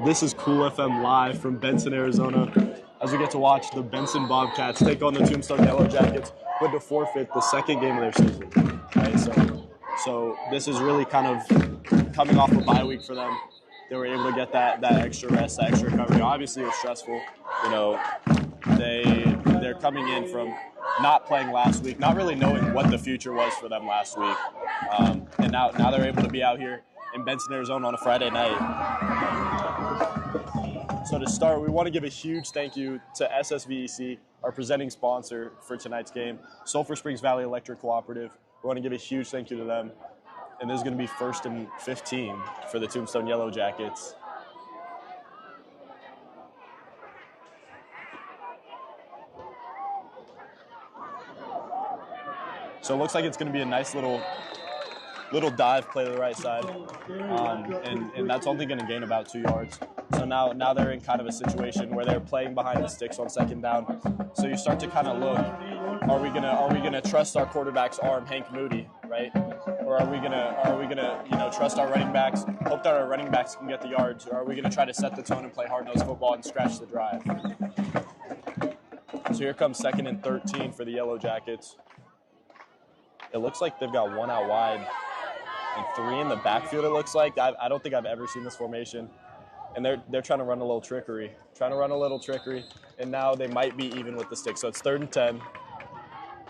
This is Cool FM live from Benson, Arizona, as we get to watch the Benson Bobcats take on the Tombstone Yellowjackets, but to forfeit the second game of their season. Right? So this is really kind of coming off a bye week for them. They were able to get that extra rest, that extra recovery. Obviously, it was stressful. You know, they're coming in from not playing last week, not really knowing what the future was for them last week, and now they're able to be out here in Benson, Arizona on a Friday night. So to start, we want to give a huge thank you to SSVEC, our presenting sponsor for tonight's game, Sulphur Springs Valley Electric Cooperative. We want to give a huge thank you to them. And this is going to be 1st and 15 for the Tombstone Yellowjackets. So it looks like it's going to be a nice little dive play to the right side, and that's only going to gain about 2 yards. So now they're in kind of a situation where they're playing behind the sticks on second down. So you start to kind of look, are we gonna trust our quarterback's arm, Hank Moody, right? Or are we gonna trust our running backs, hope that our running backs can get the yards, or are we gonna try to set the tone and play hard-nosed football and scratch the drive? So here comes 2nd and 13 for the Yellowjackets. It looks like they've got 1 out wide and 3 in the backfield, it looks like. I don't think I've ever seen this formation. And they're trying to run a little trickery. And now they might be even with the stick. So it's 3rd and 10.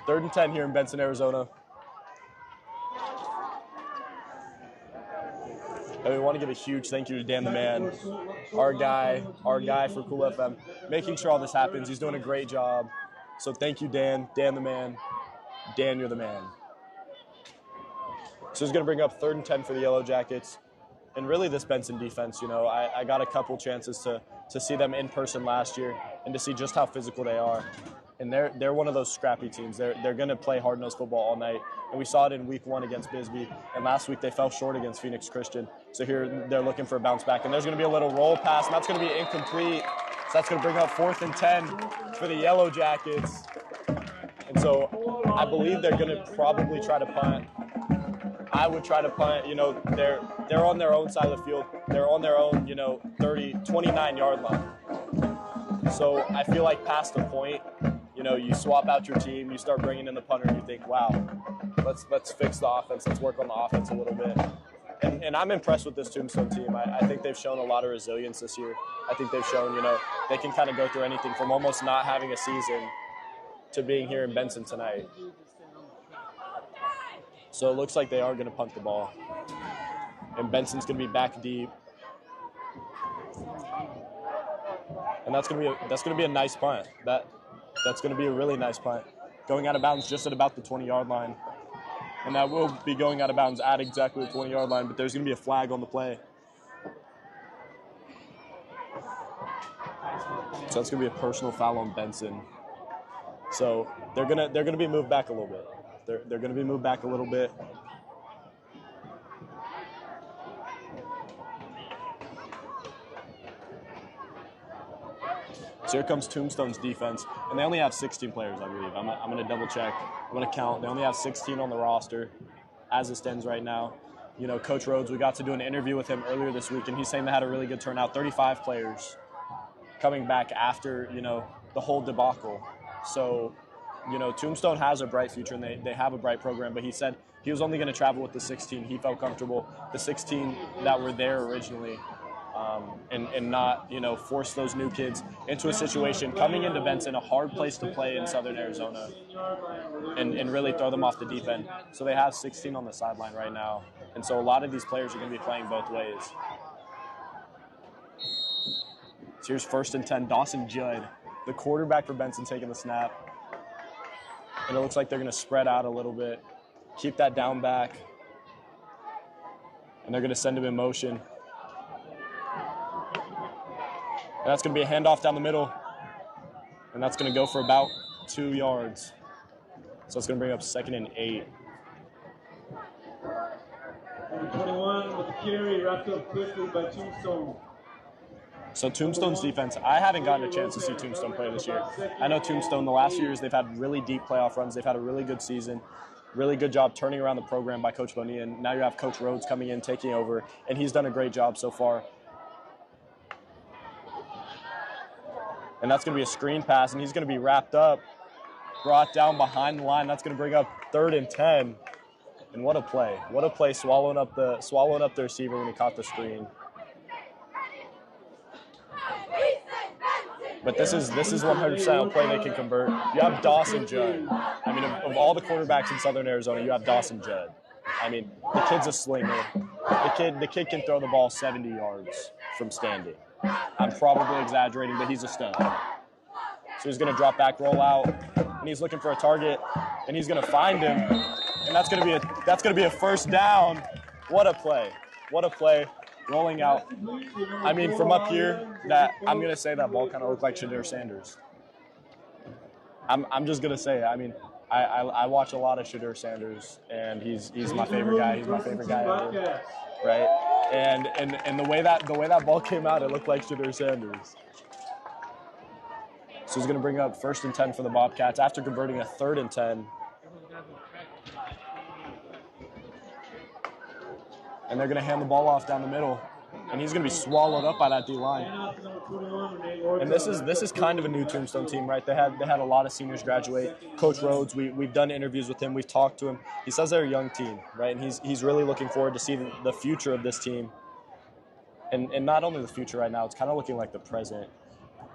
3rd and 10 here in Benson, Arizona. And we want to give a huge thank you to Dan the Man, our guy for Cool FM, making sure all this happens. He's doing a great job. So thank you, Dan the Man. Dan, you're the man. So he's going to bring up 3rd and 10 for the Yellowjackets. And really this Benson defense, you know, I got a couple chances to see them in person last year and to see just how physical they are. And they're one of those scrappy teams. They're going to play hard-nosed football all night. And we saw it in week 1 against Bisbee. And last week they fell short against Phoenix Christian. So here they're looking for a bounce back. And there's going to be a little roll pass, and that's going to be incomplete. So that's going to bring up 4th and 10 for the Yellowjackets. And so I believe they're going to probably try to punt. I would try to punt. You know, they're on their own side of the field. They're on their own, 29-yard line. So I feel like past the point, you swap out your team, you start bringing in the punter, and you think, wow, let's fix the offense. Let's work on the offense a little bit. And I'm impressed with this Tombstone team. I think they've shown a lot of resilience this year. I think they've shown, they can kind of go through anything from almost not having a season to being here in Benson tonight. So it looks like they are going to punt the ball. And Benson's going to be back deep. And that's going to be a nice punt. That's going to be a really nice punt. Going out of bounds just at about the 20-yard line. And that will be going out of bounds at exactly the 20-yard line, but there's going to be a flag on the play. So that's going to be a personal foul on Benson. So they're going to be moved back a little bit. They're going to be moved back a little bit. So here comes Tombstone's defense, and they only have 16 players, I believe. I'm going to double check. I'm going to count. They only have 16 on the roster as it stands right now. Coach Rhodes, we got to do an interview with him earlier this week, and he's saying they had a really good turnout, 35 players coming back after, the whole debacle. So, Tombstone has a bright future, and they have a bright program, but he said he was only going to travel with the 16. He felt comfortable. The 16 that were there originally, and not, force those new kids into a situation coming into Benson, a hard place to play in southern Arizona, and really throw them off the deep end. So they have 16 on the sideline right now, and so a lot of these players are going to be playing both ways. So here's 1st and 10, Dawson Judd, the quarterback for Benson, taking the snap. And it looks like they're going to spread out a little bit, keep that down back, and they're going to send him in motion. And that's going to be a handoff down the middle, and that's going to go for about 2 yards. So it's going to bring up 2nd and 8. 21 with the carry, wrapped up quickly by Tombstone. So Tombstone's defense, I haven't gotten a chance to see Tombstone play this year. I know Tombstone, the last few years, they've had really deep playoff runs. They've had a really good season. Really good job turning around the program by Coach Bonilla. And now you have Coach Rhodes coming in, taking over, and he's done a great job so far. And that's going to be a screen pass, and he's going to be wrapped up, brought down behind the line. That's going to bring up 3rd and 10. And what a play. What a play swallowing up the receiver when he caught the screen. But this is 100% a play they can convert. You have Dawson Judd. I mean, of all the quarterbacks in Southern Arizona, you have Dawson Judd. I mean, the kid's a slinger. The kid can throw the ball 70 yards from standing. I'm probably exaggerating, but he's a stud. So he's going to drop back, roll out, and he's looking for a target, and he's going to find him, and that's going to be a first down. What a play! What a play! Rolling out. I mean, from up here, I'm going to say that ball kind of looked like Shadur Sanders. I'm just going to say it. I mean, I watch a lot of Shadur Sanders, and he's my favorite guy. He's my favorite guy ever, right? And the way that ball came out, it looked like Shadur Sanders. So he's going to bring up 1st and 10 for the Bobcats after converting a 3rd and 10. And they're going to hand the ball off down the middle, and he's going to be swallowed up by that D-line. And this is kind of a new Tombstone team, right? They had a lot of seniors graduate. Coach Rhodes, we've done interviews with him. We've talked to him. He says they're a young team, right? And he's really looking forward to seeing the future of this team. And not only the future right now, it's kind of looking like the present,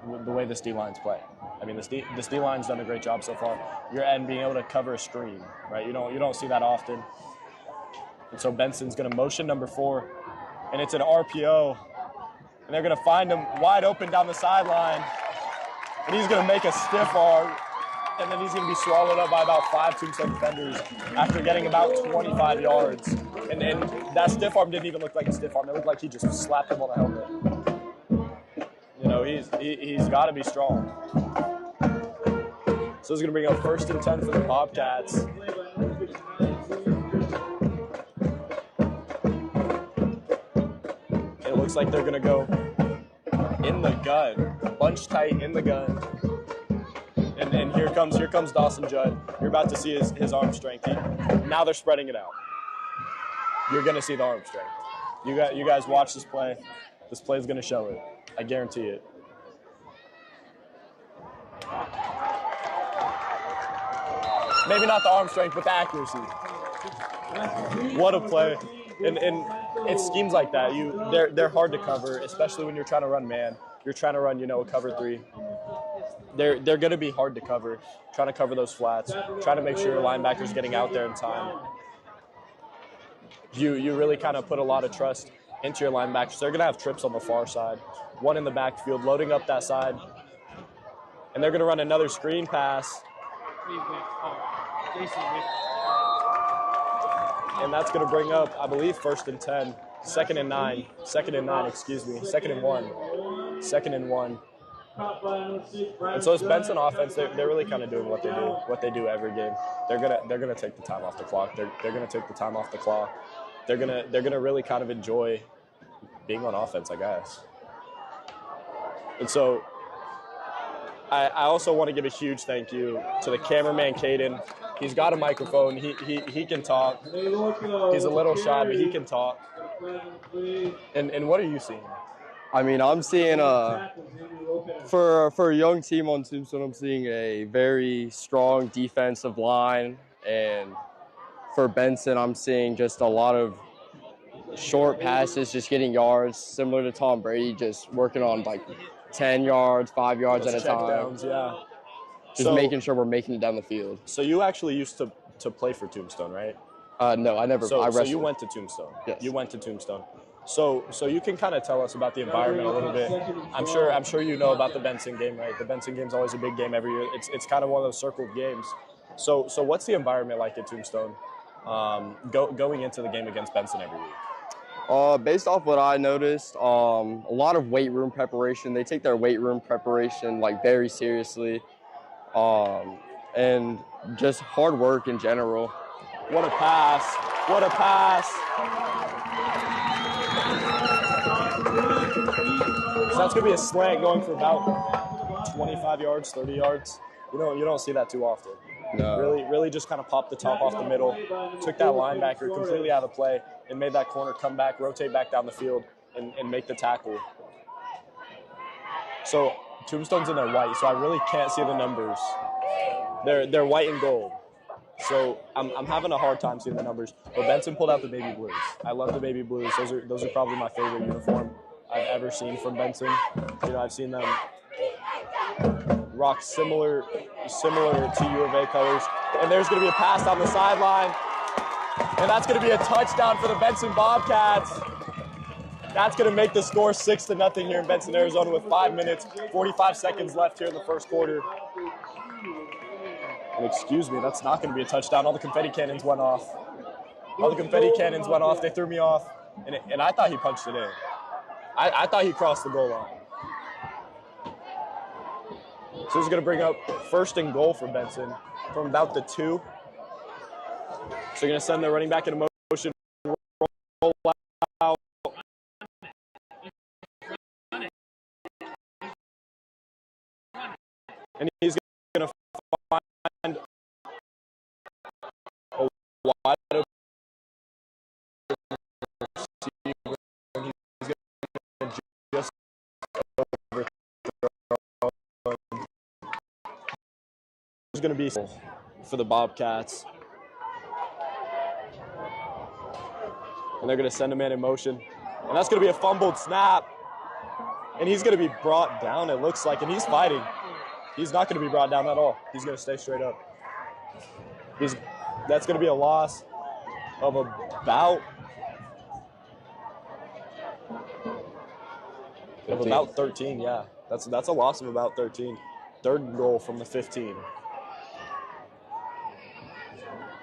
the way this D-line's play. I mean, this D-line's done a great job so far. And being able to cover a screen, right? You don't see that often. And so Benson's going to motion number 4, and it's an RPO. And they're going to find him wide open down the sideline. And he's going to make a stiff arm, and then he's going to be swallowed up by about 5 Tombstone defenders after getting about 25 yards. And that stiff arm didn't even look like a stiff arm. It looked like he just slapped him on the helmet. You know, he's got to be strong. So he's going to bring up 1st and 10 for the Bobcats. Looks like they're gonna go in the gun, bunch tight in the gun, and here comes Dawson Judd. You're about to see his arm strength. Now they're spreading it out. You're gonna see the arm strength. You guys watch this play. This play is gonna show it. I guarantee it. Maybe not the arm strength, but the accuracy. What a play! And it's schemes like that. They're hard to cover, especially when you're trying to run man. You're trying to run, a cover 3. They're going to be hard to cover. Trying to cover those flats. Trying to make sure your linebacker's getting out there in time. You really kind of put a lot of trust into your linebackers. They're going to have trips on the far side. One in the backfield, loading up that side. And they're going to run another screen pass. And that's going to bring up, I believe, 1st and 10, 2nd and 9, 2nd and 9, excuse me, 2nd and 1, 2nd and 1. And so this Benson offense, they're really kind of doing what they do every game. They're gonna take the time off the clock. They're gonna take the time off the clock. They're gonna really kind of enjoy being on offense, I guess. And so I also want to give a huge thank you to the cameraman, Caden. He's got a microphone. He can talk. He's a little shy, but he can talk. And what are you seeing? I mean, I'm seeing for a young team on Tombstone, I'm seeing a very strong defensive line, and for Benson, I'm seeing just a lot of short passes, just getting yards, similar to Tom Brady, just working on like 10 yards, 5 yards at a time. Checkdowns, yeah. Just making sure we're making it down the field. So you actually used to play for Tombstone, right? No, I never. So, I wrestled. So you went to Tombstone. Yes. You went to Tombstone. So you can kind of tell us about the environment a little bit. I'm sure you know about the Benson game, right? The Benson game's always a big game every year. It's kind of one of those circled games. So what's the environment like at Tombstone going into the game against Benson every week? Based off what I noticed, a lot of weight room preparation. They take their weight room preparation like very seriously, and just hard work in general. What a pass! What a pass! So that's gonna be a slant going for about 25 yards, 30 yards. You don't see that too often. No. Really just kind of popped the top off the middle, took that linebacker completely out of play, and made that corner come back, rotate back down the field, and make the tackle. So Tombstone's in their white, so I really can't see the numbers. They're white and gold. So I'm having a hard time seeing the numbers. But Benson pulled out the baby blues. I love the baby blues. Those are probably my favorite uniform I've ever seen from Benson. You know, I've seen them rock similar to U of A colors. And there's going to be a pass down the sideline. And that's going to be a touchdown for the Benson Bobcats. That's going to make the score 6-0 here in Benson, Arizona with 5 minutes, 45 seconds left here in the first quarter. And excuse me, that's not going to be a touchdown. All the confetti cannons went off. All the confetti cannons went off. They threw me off. And I thought he punched it in. I thought he crossed the goal line. So he's going to bring up 1st and goal for Benson from about the 2. So you're going to send the running back into motion. Roll out. And he's going to find a wide open receiver. He's going to just overthrow. It's going to be for the Bobcats. And they're going to send a man in motion. And that's going to be a fumbled snap. And he's going to be brought down, it looks like. And he's fighting. He's not going to be brought down at all. He's going to stay straight up. That's going to be a loss of about 13, yeah. That's a loss of about 13. 3rd and goal from the 15.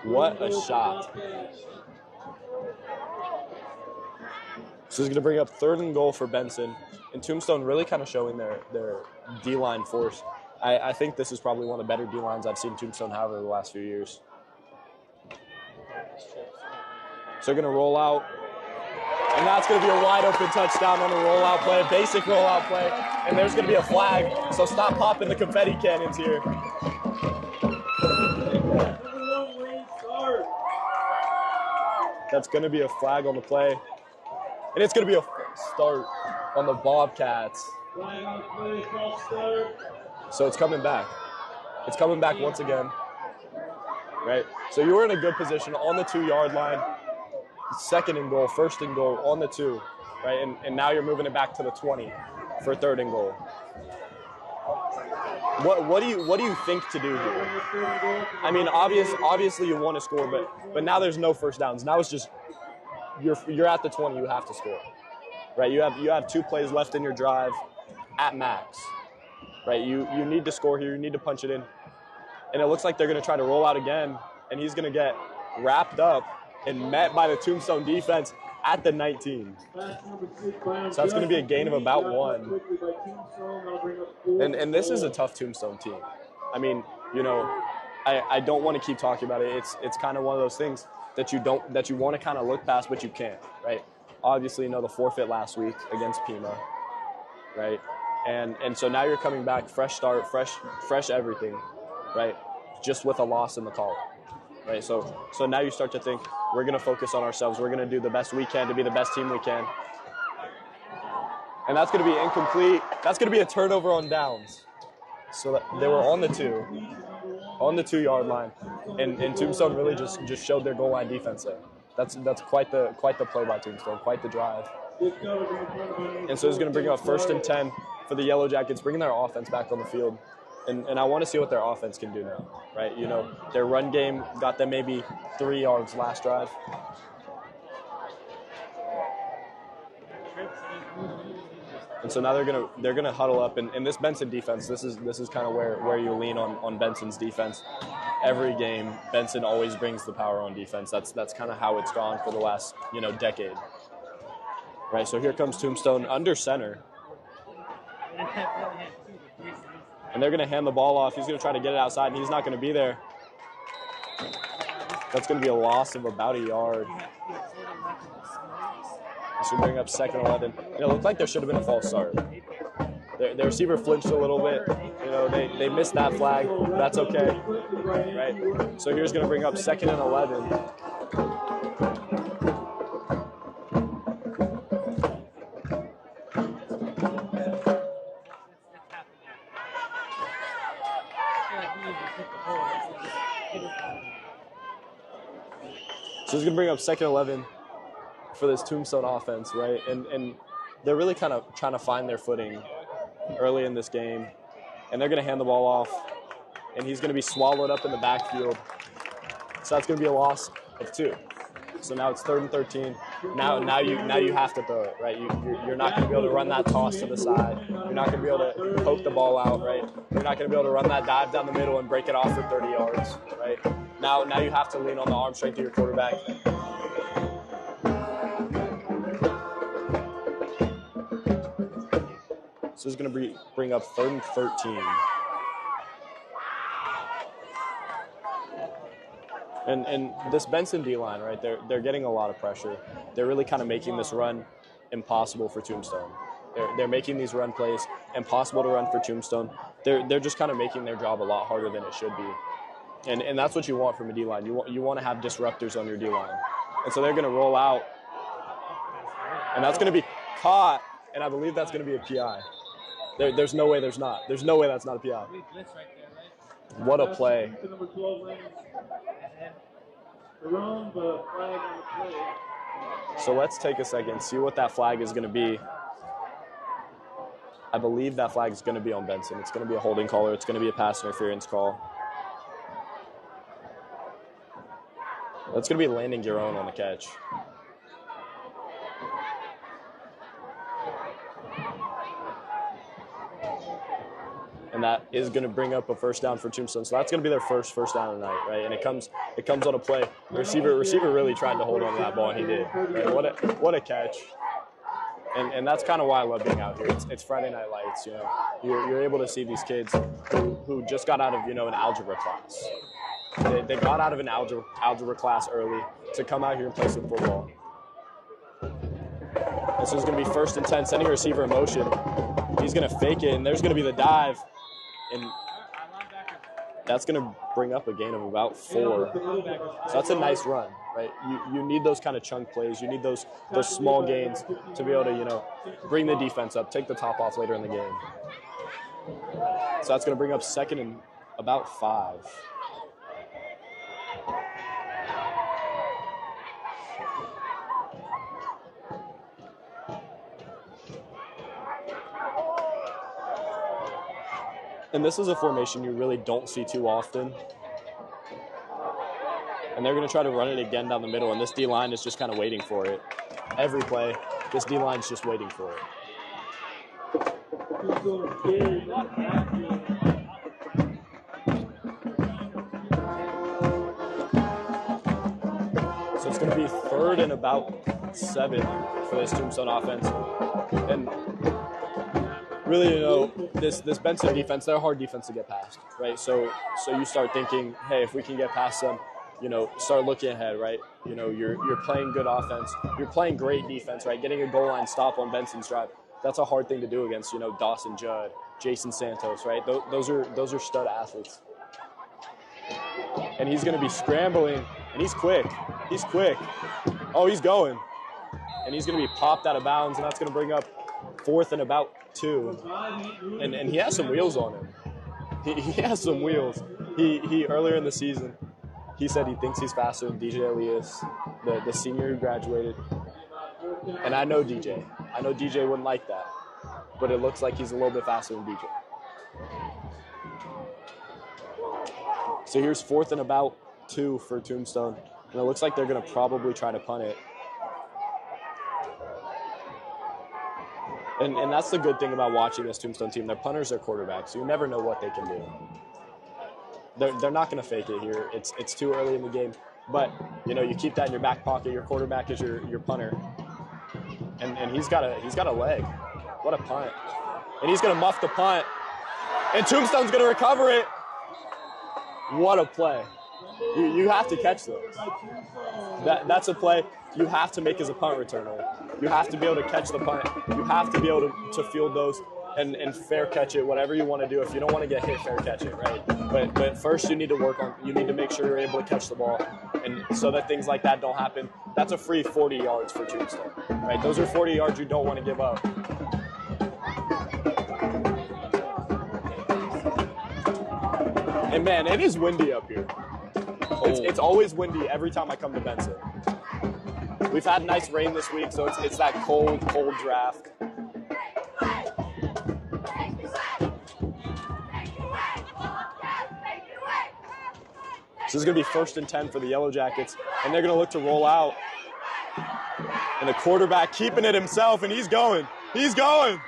What a shot. So he's going to bring up 3rd and goal for Benson. And Tombstone really kind of showing their D-line force. I think this is probably one of the better D-lines I've seen Tombstone have over the last few years. So they're going to roll out. And that's going to be a wide open touchdown on the rollout play, a basic rollout play. And there's going to be a flag. So stop popping the confetti cannons here. That's going to be a flag on the play. And it's going to be a start on the Bobcats. So it's coming back. It's coming back once again. Right? So you were in a good position on the 2-yard line. 2nd and goal, 1st and goal on the 2. Right? And now you're moving it back to the 20 for 3rd and goal. What do you think to do here? I mean, obviously you want to score, but now there's no first downs. Now it's just you're at the 20, you have to score. Right? You have 2 plays left in your drive at max. Right? You need to score here, you need to punch it in. And it looks like they're going to try to roll out again, and he's going to get wrapped up and met by the Tombstone defense at the 19. So that's going to be a gain of about 1. And this is a tough Tombstone team. I mean, you know, I don't want to keep talking about it. It's kind of one of those things that you want to kind of look past, but you can't, right? Obviously, you know, the forfeit last week against Pima, right? And so now you're coming back, fresh start, fresh everything, right? Just with a loss in the column, right? So now you start to think, we're going to focus on ourselves. We're going to do the best we can to be the best team we can. And that's going to be incomplete. That's going to be a turnover on downs. So they were on the 2-yard line. And Tombstone really just showed their goal line defense there. That's quite the play by Tombstone, quite the drive. And so he's going to bring up 1st and 10 for the Yellowjackets, bringing their offense back on the field. And I want to see what their offense can do now, right? You know, their run game got them maybe 3 yards last drive. And so now they're gonna huddle up, and this Benson defense, this is kind of where you lean on Benson's defense. Every game, Benson always brings the power on defense. That's kind of how it's gone for the last, you know, decade. Right, so here comes Tombstone under center. And they're going to hand the ball off. He's going to try to get it outside, and he's not going to be there. That's going to be a loss of about a yard. This will bring up 2nd and 11. It looked like there should have been a false start. Their receiver flinched a little bit. You know, they missed that flag. That's okay, right? So here's going to bring up 2nd and 11. So he's going to bring up second 11 for this Tombstone offense, right? And they're really kind of trying to find their footing early in this game. And they're going to hand the ball off. And he's going to be swallowed up in the backfield. So that's going to be a loss of 2. So now it's 3rd and 13. Now you have to throw it, right? You're not going to be able to run that toss to the side. You're not going to be able to poke the ball out, right? You're not going to be able to run that dive down the middle and break it off for 30 yards, right? Now you have to lean on the arm strength of your quarterback. So it's going to bring up 3rd and 13. And this Benson D-line, right, they're getting a lot of pressure. They're really kind of making this run impossible for Tombstone. They're making these run plays impossible to run for Tombstone. They're just kind of making their job a lot harder than it should be. And that's what you want from a D-line. You want to have disruptors on your D-line. And so they're going to roll out. And that's going to be caught, and I believe that's going to be a PI. There's no way there's not. There's no way that's not a PI. What a play. So let's take a second, see what that flag is going to be. I believe that flag is going to be on Benson. It's going to be a holding call, or it's going to be a pass interference call. That's going to be landing your own on the catch. And that is going to bring up a first down for Tombstone. So that's going to be their first down of the night, right? And it comes on a play. The receiver really tried to hold on to that ball, and he did. Right? What a catch. And that's kind of why I love being out here. It's Friday Night Lights, you know. You're able to see these kids who just got out of, you know, an algebra class. They got out of an algebra class early to come out here and play some football. This is going to be 1st and 10, sending a receiver in motion. He's going to fake it, and there's going to be the dive. And that's going to bring up a gain of about 4. So that's a nice run, right? You need those kind of chunk plays. You need those small gains to be able to, you know, bring the defense up, take the top off later in the game. So that's going to bring up 2nd and about 5. And this is a formation you really don't see too often. And they're going to try to run it again down the middle, and this D-line is just kind of waiting for it. Every play, this D-line is just waiting for it. So it's going to be 3rd and about 7 for this Tombstone offense. And really, you know, this Benson defense, they're a hard defense to get past, right? So you start thinking, hey, if we can get past them, you know, start looking ahead, right? You know, you're playing good offense. You're playing great defense, right? Getting a goal line stop on Benson's drive, that's a hard thing to do against, you know, Dawson Judd, Jason Santos, right? Those are stud athletes. And he's going to be scrambling, and he's quick. He's quick. Oh, he's going. And he's going to be popped out of bounds, and that's going to bring up 4th and about 2. And he has some wheels on him. He has some wheels. He earlier in the season, he said he thinks he's faster than DJ Elias, the senior who graduated. And I know DJ. I know DJ wouldn't like that. But it looks like he's a little bit faster than DJ. So here's 4th and about 2 for Tombstone. And it looks like they're going to probably try to punt it. And that's the good thing about watching this Tombstone team. Their punters are quarterbacks. You never know what they can do. They're not going to fake it here. It's too early in the game. But, you know, you keep that in your back pocket. Your quarterback is your punter. And he's got a leg. What a punt. And he's going to muff the punt. And Tombstone's going to recover it. What a play. You have to catch those. That's a play you have to make as a punt returner. You have to be able to catch the punt. You have to be able to field those and fair catch it, whatever you want to do. If you don't want to get hit, fair catch it, right? But first you need to make sure you're able to catch the ball. And so that things like that don't happen. That's a free 40 yards for Tombstone, right? Those are 40 yards you don't want to give up. And man, it is windy up here. It's always windy every time I come to Benson. We've had nice rain this week, so it's that cold draft. So this is going to be 1st and 10 for the Yellowjackets, and they're going to look to roll out. And the quarterback keeping it himself, and he's going. He's going.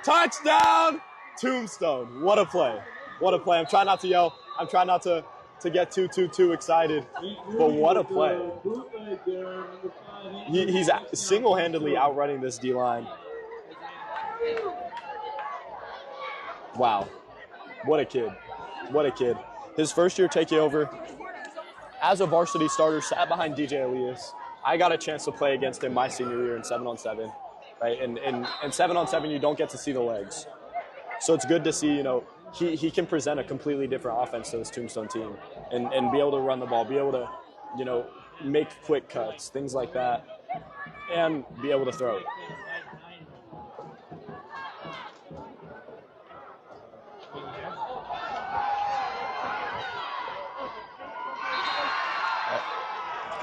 Touchdown, Tombstone. What a play. What a play. I'm trying not to yell. I'm trying not to get too excited. But what a play. He's single-handedly outrunning this D-line. Wow. What a kid. What a kid. His first year taking over as a varsity starter, sat behind DJ Elias. I got a chance to play against him my senior year in 7-on-7, right? And 7-on-7, you don't get to see the legs. So it's good to see, you know, he can present a completely different offense to this Tombstone team and be able to run the ball, be able to, you know, make quick cuts, things like that, and be able to throw it.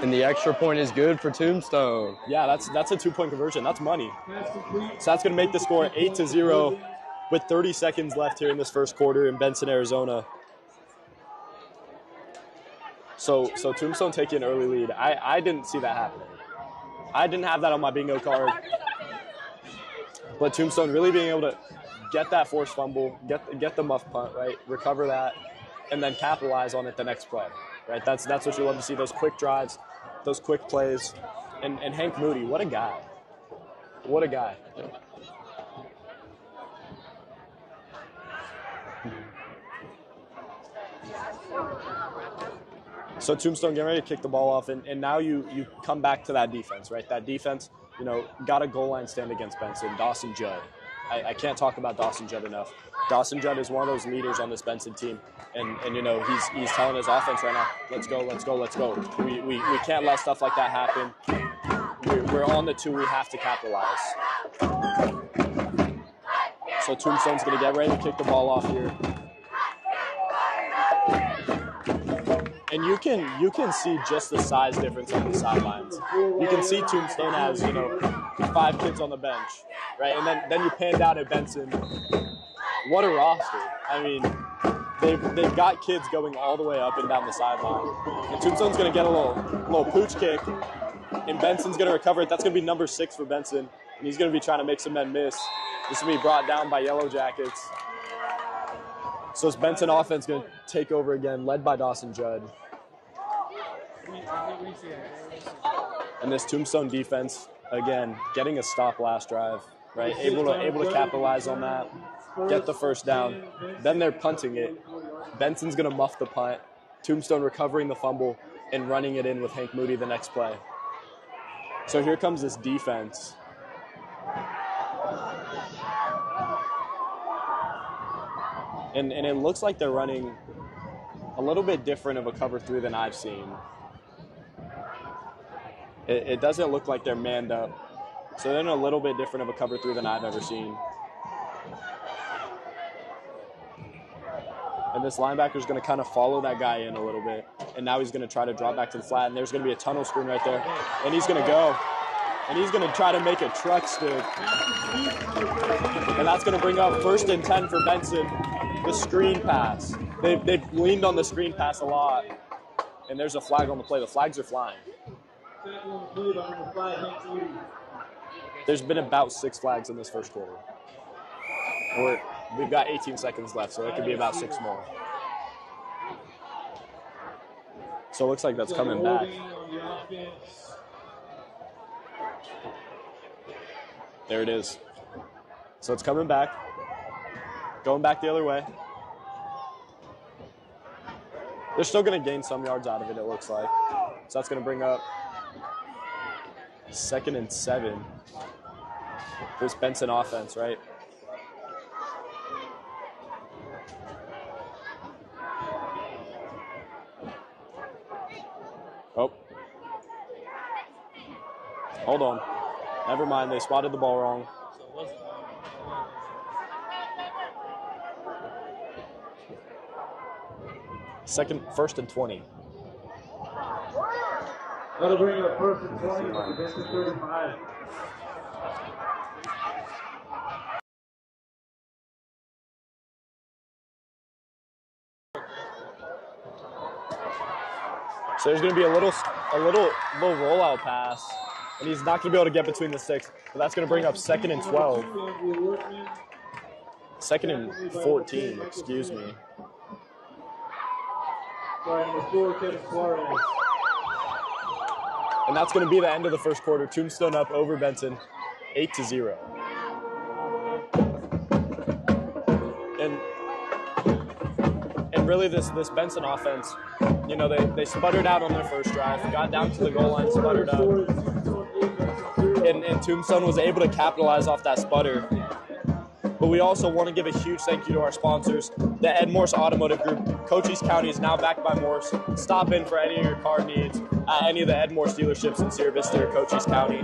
And the extra point is good for Tombstone. Yeah, that's a 2-point conversion. That's money. So that's going to make the score 8-0 with 30 seconds left here in this first quarter in Benson, Arizona. So Tombstone taking an early lead. I didn't see that happening. I didn't have that on my bingo card. But Tombstone really being able to get that forced fumble, get the muff punt, right? Recover that, and then capitalize on it the next play. Right? That's what you love to see, those quick drives, those quick plays. And Hank Moody, what a guy. What a guy. So Tombstone getting ready to kick the ball off, and now you come back to that defense, right? That defense, you know, got a goal line stand against Benson, Dawson Judd. I can't talk about Dawson Judd enough. Dawson Judd is one of those leaders on this Benson team, and you know, he's telling his offense right now, let's go. We can't let stuff like that happen. We're on the 2, we have to capitalize. So Tombstone's gonna get ready to kick the ball off here. And you can see just the size difference on the sidelines. You can see Tombstone has, you know, 5 kids on the bench, right? And then you pan down at Benson. What a roster. I mean, they've got kids going all the way up and down the sideline. And Tombstone's going to get a little pooch kick, and Benson's going to recover it. That's going to be number 6 for Benson, and he's going to be trying to make some men miss. This will be brought down by Yellowjackets. So it's Benson offense going to take over again, led by Dawson Judd. And this Tombstone defense, again, getting a stop last drive, right? Able to capitalize on that, get the first down. Then they're punting it. Benson's going to muff the punt. Tombstone recovering the fumble and running it in with Hank Moody the next play. So here comes this defense. And it looks like they're running a little bit different of a cover 3 than I've seen. It doesn't look like they're manned up. So they're in a little bit different of a cover 3 than I've ever seen. And this linebacker's going to kind of follow that guy in a little bit. And now he's going to try to drop back to the flat. And there's going to be a tunnel screen right there. And he's going to go. And he's going to try to make a truck stick. And that's going to bring up 1st and 10 for Benson. The screen pass. They've leaned on the screen pass a lot. And there's a flag on the play. The flags are flying. There's been about 6 flags in this first quarter. We've got 18 seconds left, so it could be about 6 more. So it looks like that's coming back. There it is. So it's coming back. Going back the other way. They're still going to gain some yards out of it, it looks like. So that's going to bring up 2nd and 7. This Benson offense, right? Oh. Hold on. Never mind, they spotted the ball wrong. First and 20. That'll bring up first and 20 for Benson 35. So there's going to be a little rollout pass, and he's not going to be able to get between the sticks. But that's going to bring up 2nd and 12. 2nd and 14, excuse me. And that's going to be the end of the first quarter. Tombstone up over Benson, 8-0. And really this Benson offense, you know, they sputtered out on their first drive, got down to the goal line, sputtered out. And Tombstone was able to capitalize off that sputter. But we also want to give a huge thank you to our sponsors, the MORSE Automotive Group. Cochise County is now backed by Morse. Stop in for any of your car needs at any of the MORSE dealerships in Sierra Vista or Cochise County.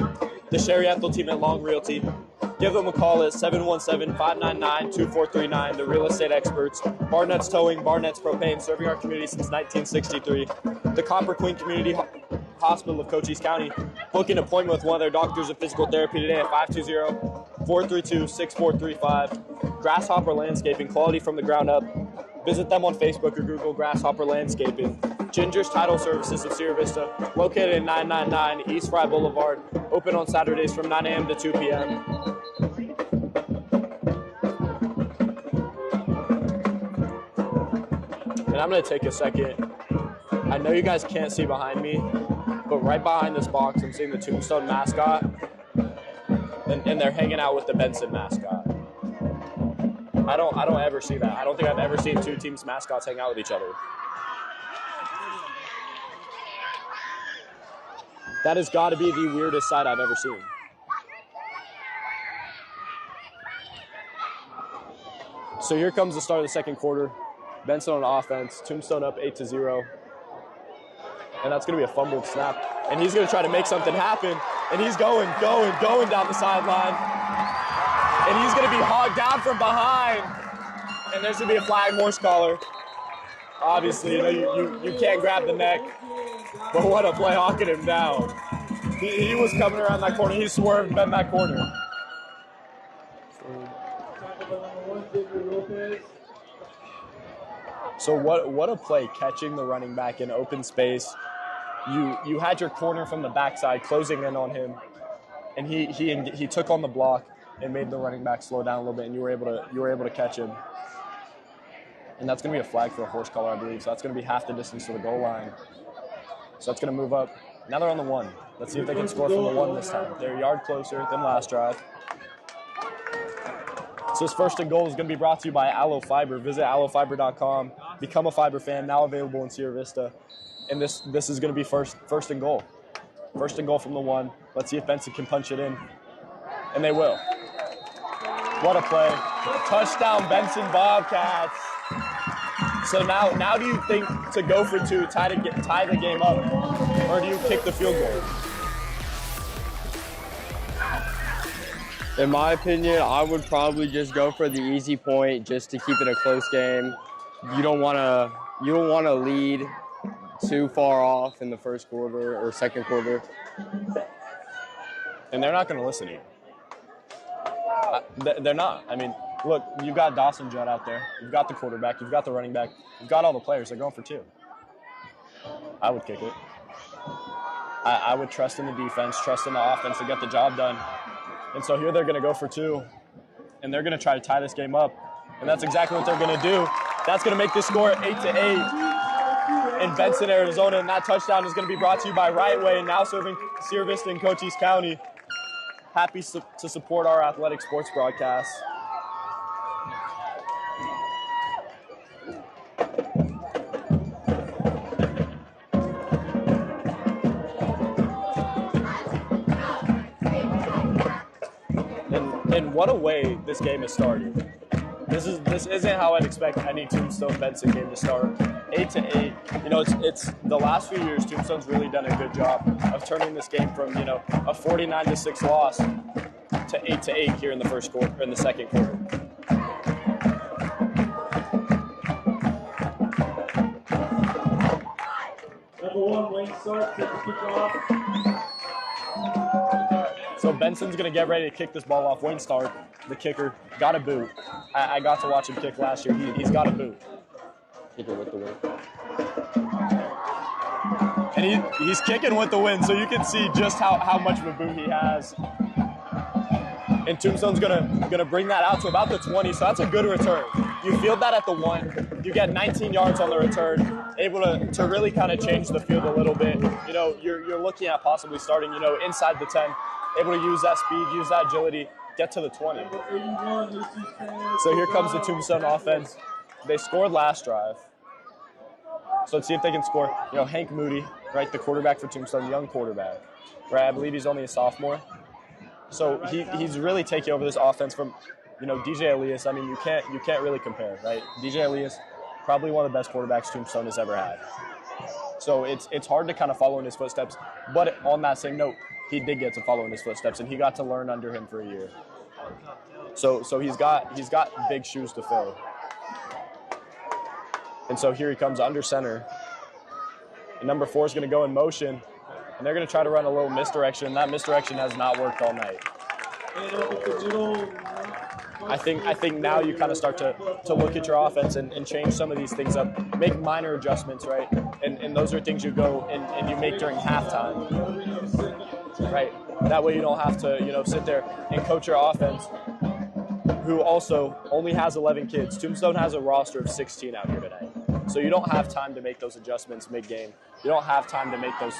The Sherry ETHELL team at Long Realty. Give them a call at 717-599-2439. The real estate experts. BARNETT'S Towing, BARNETT'S Propane, serving our community since 1963. The Copper Queen Community Hospital of Cochise County. Book an appointment with one of their doctors of physical therapy today at 520-432-6435. Grasshopper Landscaping, quality from the ground up. Visit them on Facebook or Google Grasshopper Landscaping. Ginger's Title Services of Sierra Vista, located at 999 East Fry Boulevard. Open on Saturdays from 9 a.m. to 2 p.m. And I'm going to take a second. I know you guys can't see behind me, but right behind this box, I'm seeing the Tombstone mascot, and they're hanging out with the Benson mascot. I don't ever see that. I don't think I've ever seen two teams' mascots hang out with each other. That has got to be the weirdest sight I've ever seen. So here comes the start of the second quarter. Benson on offense, Tombstone up 8-0. And that's going to be a fumbled snap. And he's going to try to make something happen. And he's going down the sideline. And he's going to be hogged down from behind. And there's going to be a flag, Morse collar. Obviously, you know, you can't grab the neck. But what a play, hawking him down. He was coming around that corner. He swerved, bent that corner. So what a play, catching the running back in open space. You had your corner from the backside closing in on him, and he took on the block and made the running back slow down a little bit, and you were able to catch him. And that's going to be a flag for a horse collar, I believe. So that's going to be half the distance to the goal line. So that's going to move up. Now they're on the 1. Let's see if they can score from the 1 this time. They're a yard closer than last drive. So this first and goal is going to be brought to you by ALLO Fiber. Visit allofiber.com. Become a Fiber fan, now available in Sierra Vista. And this is going to be first and goal. First and goal from the 1. Let's see if Benson can punch it in. And they will. What a play. Touchdown, Benson Bobcats. So now do you think to go for 2, tie the game up, or do you kick the field goal? In my opinion, I would probably just go for the easy point just to keep it a close game. You don't want to lead too far off in the first quarter or second quarter. And they're not going to listen to you. They're not. I mean, look, you've got Dawson Judd out there. You've got the quarterback. You've got the running back. You've got all the players. They're going for 2. I would kick it. I would trust in the defense, trust in the offense to get the job done. And so here they're going to go for 2, and they're going to try to tie this game up. And that's exactly what they're going to do. That's going to make this score 8-8 in Benson, Arizona. And that touchdown is going to be brought to you by Right Way, now serving Sierra Vista and Cochise County. Happy to support our athletic sports broadcasts. And what a way this game has started. This isn't how I'd expect any Tombstone Benson game to start. 8-8. You know, it's the last few years Tombstone's really done a good job of turning this game from, you know, a 49-6 loss to 8-8 here in the first quarter, in the second quarter. Number 1, Wayne Stark, takes the kick off. So Benson's going to get ready to kick this ball off. Wayne Stark, the kicker, got a boot. I got to watch him kick last year. He's got a boot. Kicker with the win. And he's kicking with the wind, so you can see just how much of a boot he has. And Tombstone's gonna bring that out to about the 20, so that's a good return. You field that at the 1, you get 19 yards on the return, able to really kind of change the field a little bit. You know, you're looking at possibly starting, you know, inside the 10, able to use that speed, use that agility, get to the 20. So here comes the Tombstone offense. They scored last drive. So let's see if they can score. You know, Hank Moody, right, the quarterback for Tombstone, young quarterback, right? I believe he's only a sophomore. So he's really taking over this offense from, you know, DJ Elias. I mean, you can't really compare, right? DJ Elias, probably one of the best quarterbacks Tombstone has ever had. So it's hard to kind of follow in his footsteps. But on that same note, he did get to follow in his footsteps, and he got to learn under him for a year. So he's got big shoes to fill. And so here he comes under center. And number 4 is going to go in motion. And they're going to try to run a little misdirection. That misdirection has not worked all night. I think now you kind of start to look at your offense and change some of these things up, make minor adjustments, right? And those are things you go and you make during halftime, right? That way you don't have to, you know, sit there and coach your offense, who also only has 11 kids. Tombstone has a roster of 16 out here tonight. So you don't have time to make those adjustments mid-game. You don't have time to make those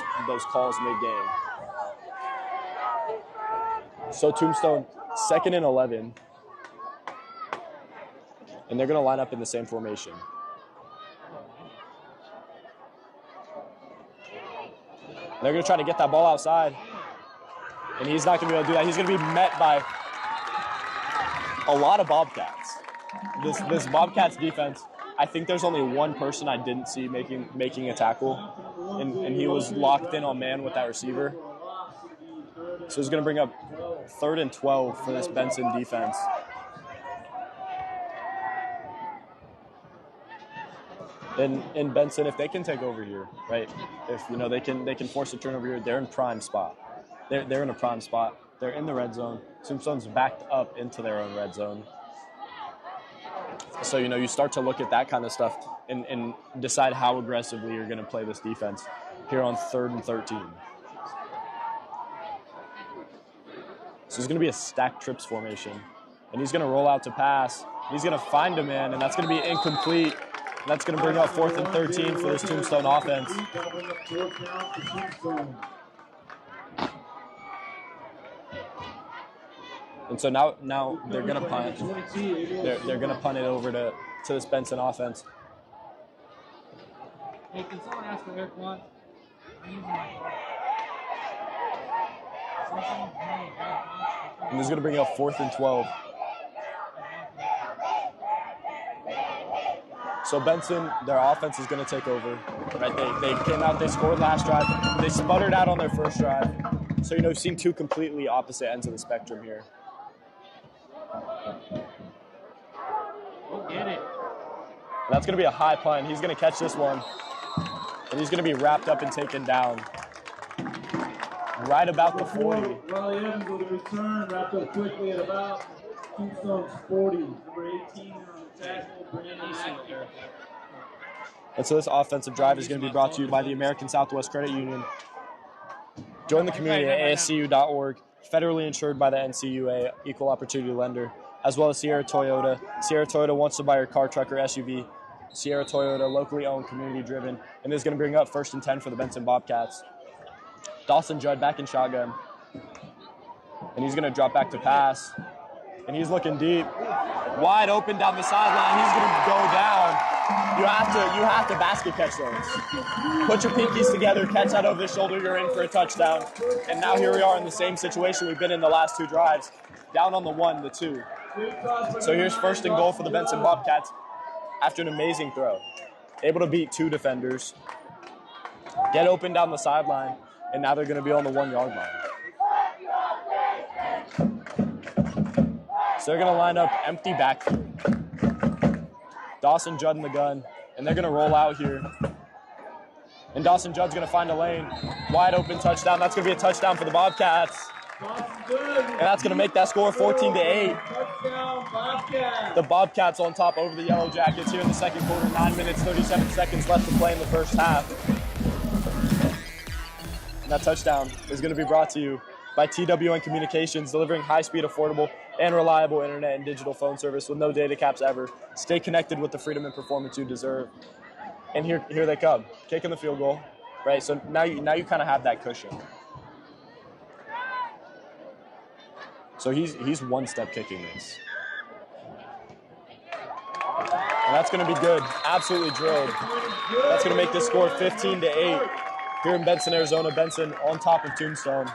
calls mid-game. So Tombstone, 2nd and 11. And they're going to line up in the same formation. They're going to try to get that ball outside. And he's not going to be able to do that. He's going to be met by a lot of Bobcats. This Bobcats defense, I think there's only one person I didn't see making a tackle, and he was locked in on man with that receiver. So he's going to bring up 3rd and 12 for this Benson defense. And Benson, if they can take over here, right? If you know they can force a turnover here, they're in prime spot. They're in a prime spot. They're in the red zone. Tombstone's backed up into their own red zone. So, you know, you start to look at that kind of stuff and decide how aggressively you're going to play this defense here on 3rd and 13. So it's going to be a stacked trips formation. And he's going to roll out to pass. He's going to find a man, and that's going to be incomplete. And that's going to bring up 4th and 13 for this Tombstone offense. And so now they're going to punt. They're going to punt it over to this Benson offense. Hey, can someone ask for Eric one? And this is going to bring up 4th and 12. So Benson, their offense is going to take over. Right? They came out, they scored last drive. They sputtered out on their first drive. So, you know, you've seen two completely opposite ends of the spectrum here. Go get it. And that's going to be a high punt. He's going to catch this one. And he's going to be wrapped up and taken down. Right about the 40. Riley Evans with a return, wrapped up quickly at about Tombstone's 40. Number 18 on the tackle, Brandon Easter. And so this offensive drive is going to be brought to you by the American Southwest Credit Union. Join the community at ASCU.org, federally insured by the NCUA, Equal Opportunity Lender, as well as Sierra Toyota. Sierra Toyota wants to buy your car, truck, or SUV. Sierra Toyota, locally owned, community-driven. And this is going to bring up 1st and 10 for the Benson Bobcats. Dawson Judd back in shotgun. And he's going to drop back to pass. And he's looking deep. Wide open down the sideline. He's going to go down. You have to basket catch those. Put your pinkies together, catch that over the shoulder, you're in for a touchdown. And now here we are in the same situation we've been in the last two drives. Down on the 1, the 2. So here's 1st and goal for the Benson Bobcats after an amazing throw. Able to beat 2 defenders. Get open down the sideline. And now they're going to be on the 1-yard line. So they're going to line up empty backfield. Dawson Judd in the gun, and they're going to roll out here. And Dawson Judd's going to find a lane. Wide open touchdown. That's going to be a touchdown for the Bobcats. And that's going to make that score 14-8. Touchdown, Bobcats. The Bobcats on top over the Yellowjackets here in the second quarter. 9 minutes, 37 seconds left to play in the first half. And that touchdown is going to be brought to you by TWN Communications, delivering high-speed, affordable, and reliable internet and digital phone service with no data caps ever. Stay connected with the freedom and performance you deserve. And here they come, kicking the field goal, right? So now you kind of have that cushion. So he's one step kicking this. And that's going to be good, absolutely drilled. That's going to make this score 15-8 here in Benson, Arizona. Benson on top of Tombstone.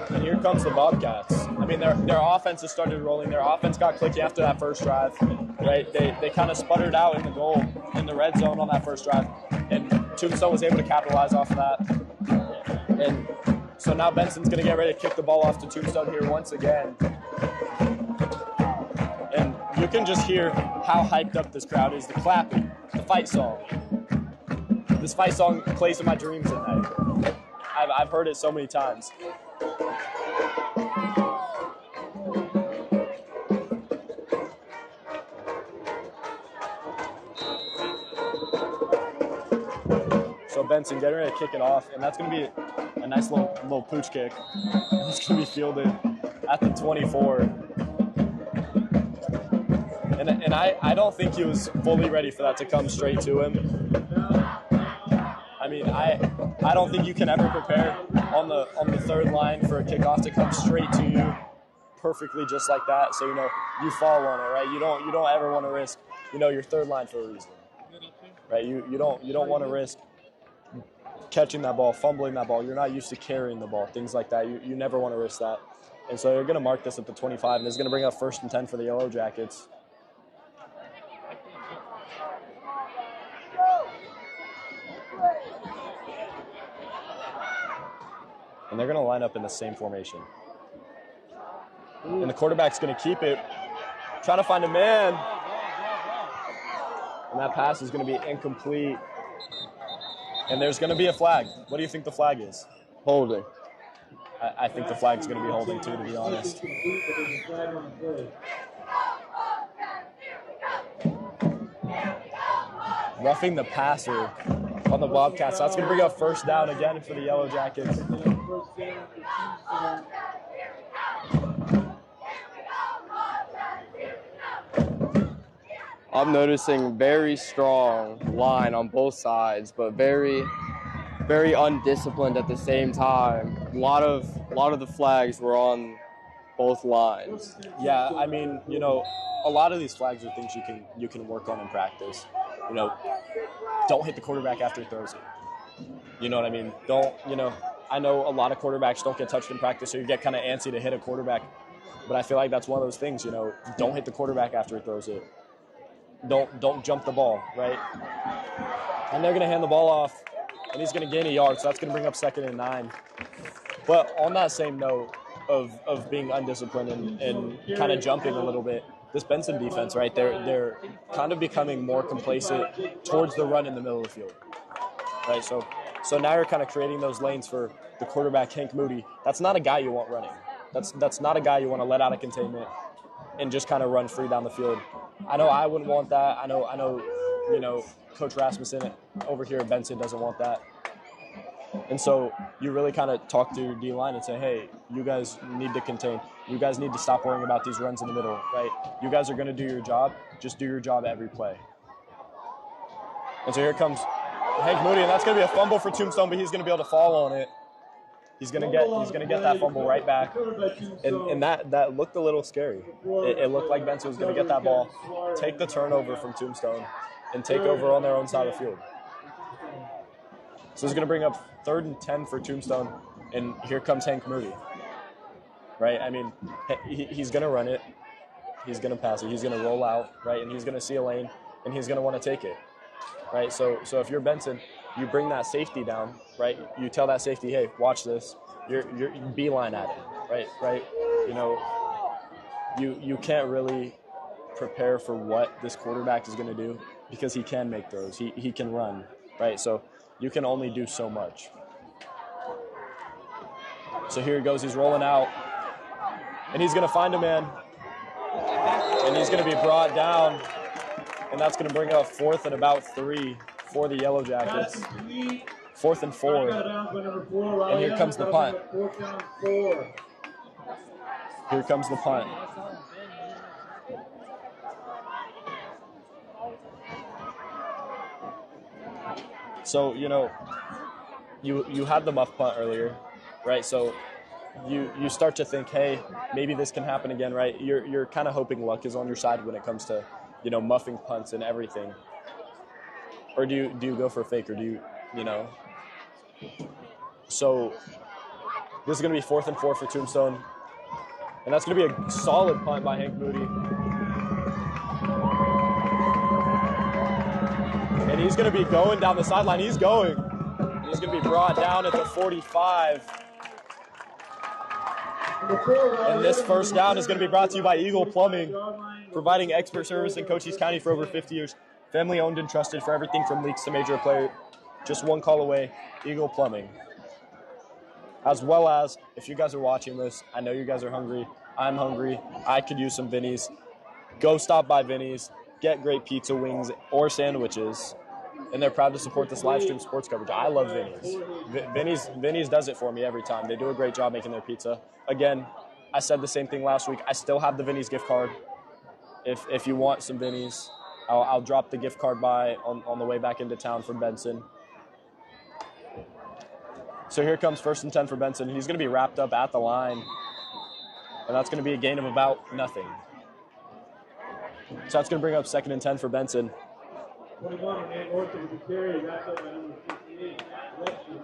And here comes the Bobcats. I mean, their offense has started rolling. Their offense got clicky after that first drive, right? They kind of sputtered out in the goal, in the red zone on that first drive. And Tombstone was able to capitalize off of that. And so now Benson's going to get ready to kick the ball off to Tombstone here once again. And you can just hear how hyped up this crowd is. The clapping, the fight song. This fight song plays in my dreams at night. I've heard it so many times. So Benson getting ready to kick it off, and that's going to be a nice little pooch kick. It's going to be fielded at the 24. And I don't think he was fully ready for that to come straight to him. I mean, I don't think you can ever prepare on the third line for a kickoff to come straight to you perfectly just like that. So you fall on it, right? You don't ever want to risk your third line for a reason, right? You don't want to risk catching that ball, fumbling that ball. You're not used to carrying the ball, things like that. You never want to risk that. And so you're going to mark this at the 25, and it's going to bring up 1st and 10 for the Yellowjackets. And they're going to line up in the same formation. And the quarterback's going to keep it, trying to find a man. And that pass is going to be incomplete. And there's going to be a flag. What do you think the flag is? Holding. I think the flag's going to be holding too, to be honest. Roughing the passer on the Bobcats. That's going to bring up 1st down again for the Yellowjackets. I'm noticing very strong line on both sides, but very, very undisciplined at the same time. A lot of the flags were on both lines. Yeah, I mean, a lot of these flags are things you can work on in practice. Don't hit the quarterback after he throws it. You know what I mean? I know a lot of quarterbacks don't get touched in practice, so you get kind of antsy to hit a quarterback. But I feel like that's one of those things, don't hit the quarterback after he throws it. Don't jump the ball, right? And they're going to hand the ball off, and he's going to gain a yard, so that's going to bring up 2nd and 9. But on that same note of being undisciplined and kind of jumping a little bit, this Benson defense, right, they're kind of becoming more complacent towards the run in the middle of the field, right? So now you're kind of creating those lanes for the quarterback, Hank Moody. That's not a guy you want running. That's not a guy you want to let out of containment and just kind of run free down the field. I know I wouldn't want that. I know, Coach Rasmussen over here at Benson doesn't want that. And so you really kind of talk to your D-line and say, hey, you guys need to contain. You guys need to stop worrying about these runs in the middle, right? You guys are going to do your job. Just do your job every play. And so here comes Hank Moody, and that's going to be a fumble for Tombstone, but he's going to be able to fall on it. He's going to get that fumble right back. And that looked a little scary. It looked like Benson was going to get that ball, take the turnover from Tombstone, and take over on their own side of the field. So it's going to bring up 3rd and 10 for Tombstone, and here comes Hank Moody. Right? I mean, he's going to run it. He's going to pass it. He's going to roll out, right? And he's going to see a lane, and he's going to want to take it. Right? So if you're Benson, you bring that safety down, right? You tell that safety, hey, watch this. You're beeline at it, right? you can't really prepare for what this quarterback is going to do because he can make throws. He can run, right? So you can only do so much. So here he goes. He's rolling out. And he's going to find a man. And he's going to be brought down. And that's going to bring up 4th and about 3 for the Yellowjackets. 4th and 4. And here comes the punt. Here comes the punt. So, you know, you had the muff punt earlier, right? So you start to think, hey, maybe this can happen again, right? You're kind of hoping luck is on your side when it comes to, you know, muffing punts and everything. Or do you go for a fake, or do you know? So this is going to be 4th and 4 for Tombstone. And that's going to be a solid punt by Hank Moody. And he's going to be going down the sideline. He's going. He's going to be brought down at the 45. And this first down is going to be brought to you by Eagle Plumbing, providing expert service in Cochise County for over 50 years. Family owned and trusted for everything from leaks to major repair. Just one call away, Eagle Plumbing. As well as, if you guys are watching this, I know you guys are hungry. I'm hungry. I could use some Vinny's. Go stop by Vinny's. Get great pizza, wings, or sandwiches. And they're proud to support this live stream sports coverage. I love Vinny's. Vinny's does it for me every time. They do a great job making their pizza. Again, I said the same thing last week. I still have the Vinny's gift card. If you want some Vinny's, I'll drop the gift card by on the way back into town from Benson. So here comes 1st and 10 for Benson. He's going to be wrapped up at the line. And that's going to be a gain of about nothing. So that's going to bring up 2nd and 10 for Benson. 21 and north of the carry, wrapped up by number 58, Lexington.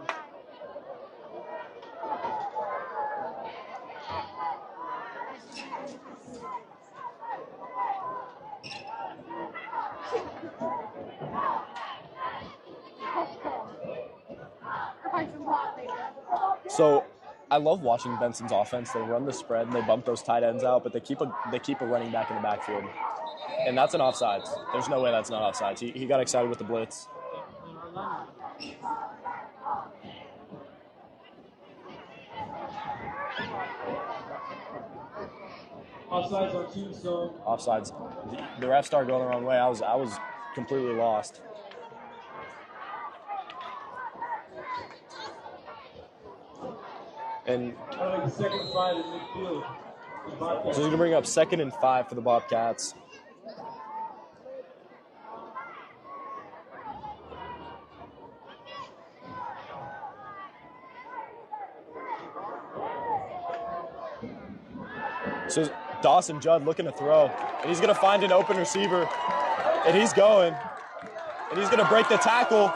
So I love watching Benson's offense. They run the spread and they bump those tight ends out, but they keep a running back in the backfield. And that's an offsides. There's no way that's not offsides. He got excited with the blitz. Offsides on Tombstone. Offsides. The refs started going the wrong way. I was completely lost. And the 2nd and 5 in midfield. so he's going to bring up 2nd and 5 for the Bobcats. So Dawson Judd looking to throw, and he's going to find an open receiver, and he's going, and he's going to break the tackle,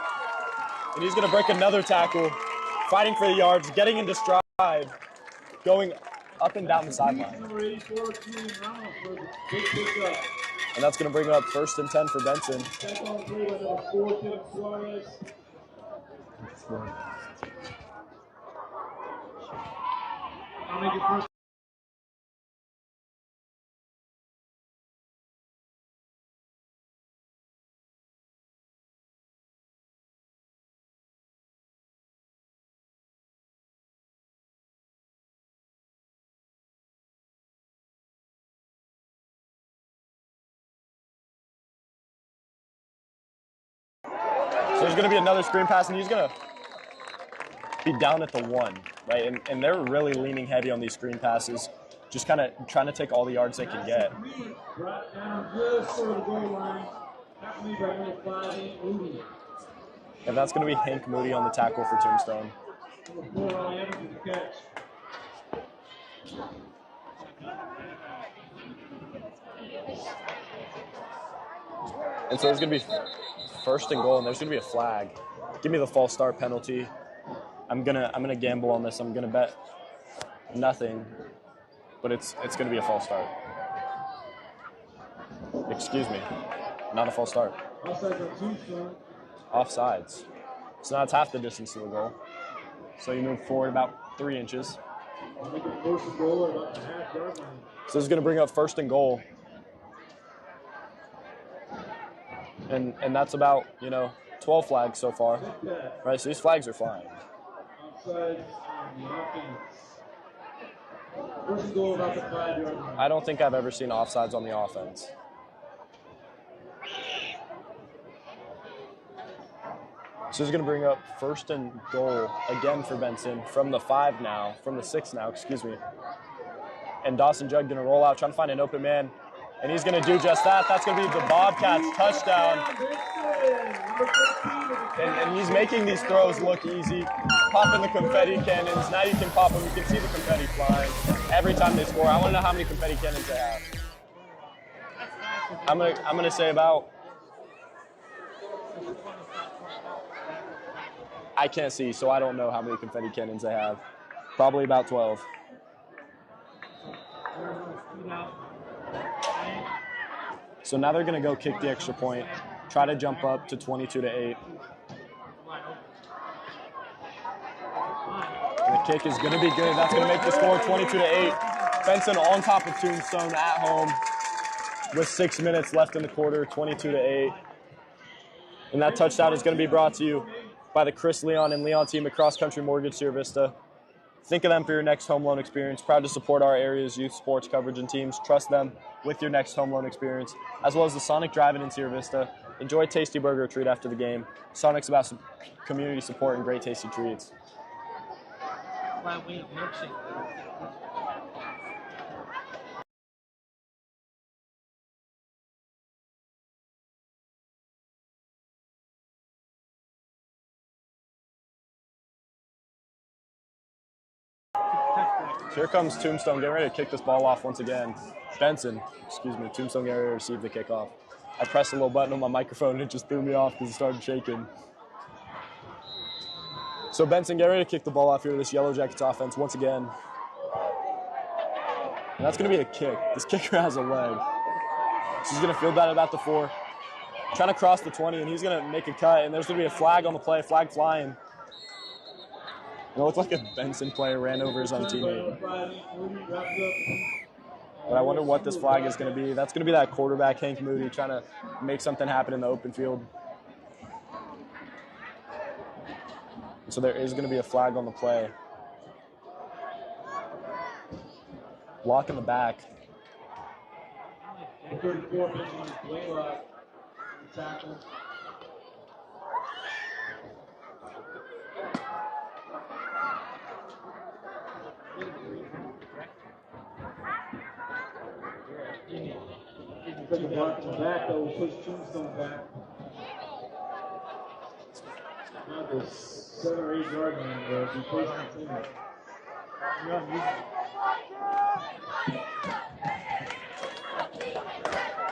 and he's going to break another tackle, fighting for the yards, getting into stride, going up and down the sideline. And that's going to bring up 1st and 10 for Benson. So there's going to be another screen pass, and he's going to be down at the 1, right? And they're really leaning heavy on these screen passes, just kind of trying to take all the yards they can get. Brought down just over the goal line. Tackled by number 5, Hank Moody. And that's going to be Hank Moody on the tackle for Tombstone. Number 4, Ronnie Evans with the catch. And so there's going to be 1st and goal, and there's going to be a flag. Give me the false start penalty. I'm gonna gamble on this. I'm gonna bet nothing, but it's going to be a false start. Excuse me, not a false start. Offsides on Tombstone. Offsides. So now it's half the distance to the goal. So you move forward about 3 inches. Making first and goal at about the half-yard line. So this is going to bring up first and goal. And that's about, 12 flags so far. Right, so these flags are flying. Offside on the offense. First and goal about the 5-yard line. I don't think I've ever seen offsides on the offense. So this is going to bring up first and goal again for Benson from the 5 now, from the 6 now, excuse me. And Dawson Judd going to roll out, trying to find an open man. And he's going to do just that. That's going to be the Bobcats touchdown. And he's making these throws look easy. Popping the confetti cannons. Now you can pop them. You can see the confetti flying every time they score. I want to know how many confetti cannons they have. I'm gonna say about. I can't see, so I don't know how many confetti cannons they have. Probably about 12. So now they're going to go kick the extra point, try to jump up to 22-8. And the kick is going to be good. That's going to make the score 22-8. Benson on top of Tombstone at home with 6 minutes left in the quarter, 22-8. And that touchdown is going to be brought to you by the Chris Leon and Leon team at Cross Country Mortgage Sierra Vista. Think of them for your next home loan experience. Proud to support our area's youth sports coverage and teams. Trust them with your next home loan experience, as well as the Sonic Drive-In in Sierra Vista. Enjoy a tasty burger or treat after the game. Sonic's about some community support and great tasty treats. So here comes Tombstone, getting ready to kick this ball off once again. Tombstone getting ready to receive the kickoff. I pressed a little button on my microphone and it just threw me off because it started shaking. So Benson getting ready to kick the ball off here to this Yellowjackets offense once again. And that's going to be a kick. This kicker has a leg. So he's going to field that about the 4. Trying to cross the 20, and he's going to make a cut, and there's going to be a flag on the play, flag flying. It looked like a Benson player ran over his own teammate. But I wonder what this flag is going to be. That's going to be that quarterback, Hank Moody, trying to make something happen in the open field. So there is going to be a flag on the play. Block in the back. 34 minutes on his Blvd tackle. Took a block in the back, though, will push Tombstone back. Now the 7 or 8 yard line will be pushing the team.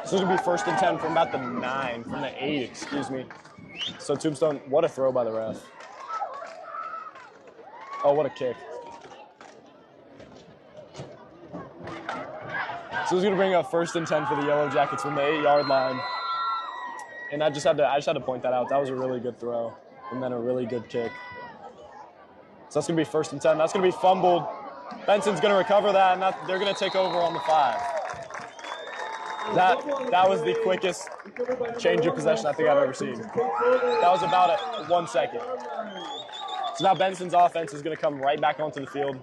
So this will be first and 10 from about the 9, from the 8, excuse me. So Tombstone, what a throw by the ref. Oh, what a kick. So this is going to bring up first and 10 for the Yellowjackets from the 8-yard line. And I just had to point that out. That was a really good throw and then a really good kick. So that's going to be first and 10. That's going to be fumbled. Benson's going to recover that, and they're going to take over on the 5. That was the quickest change of possession I think I've ever seen. That was about 1 second. So now Benson's offense is going to come right back onto the field.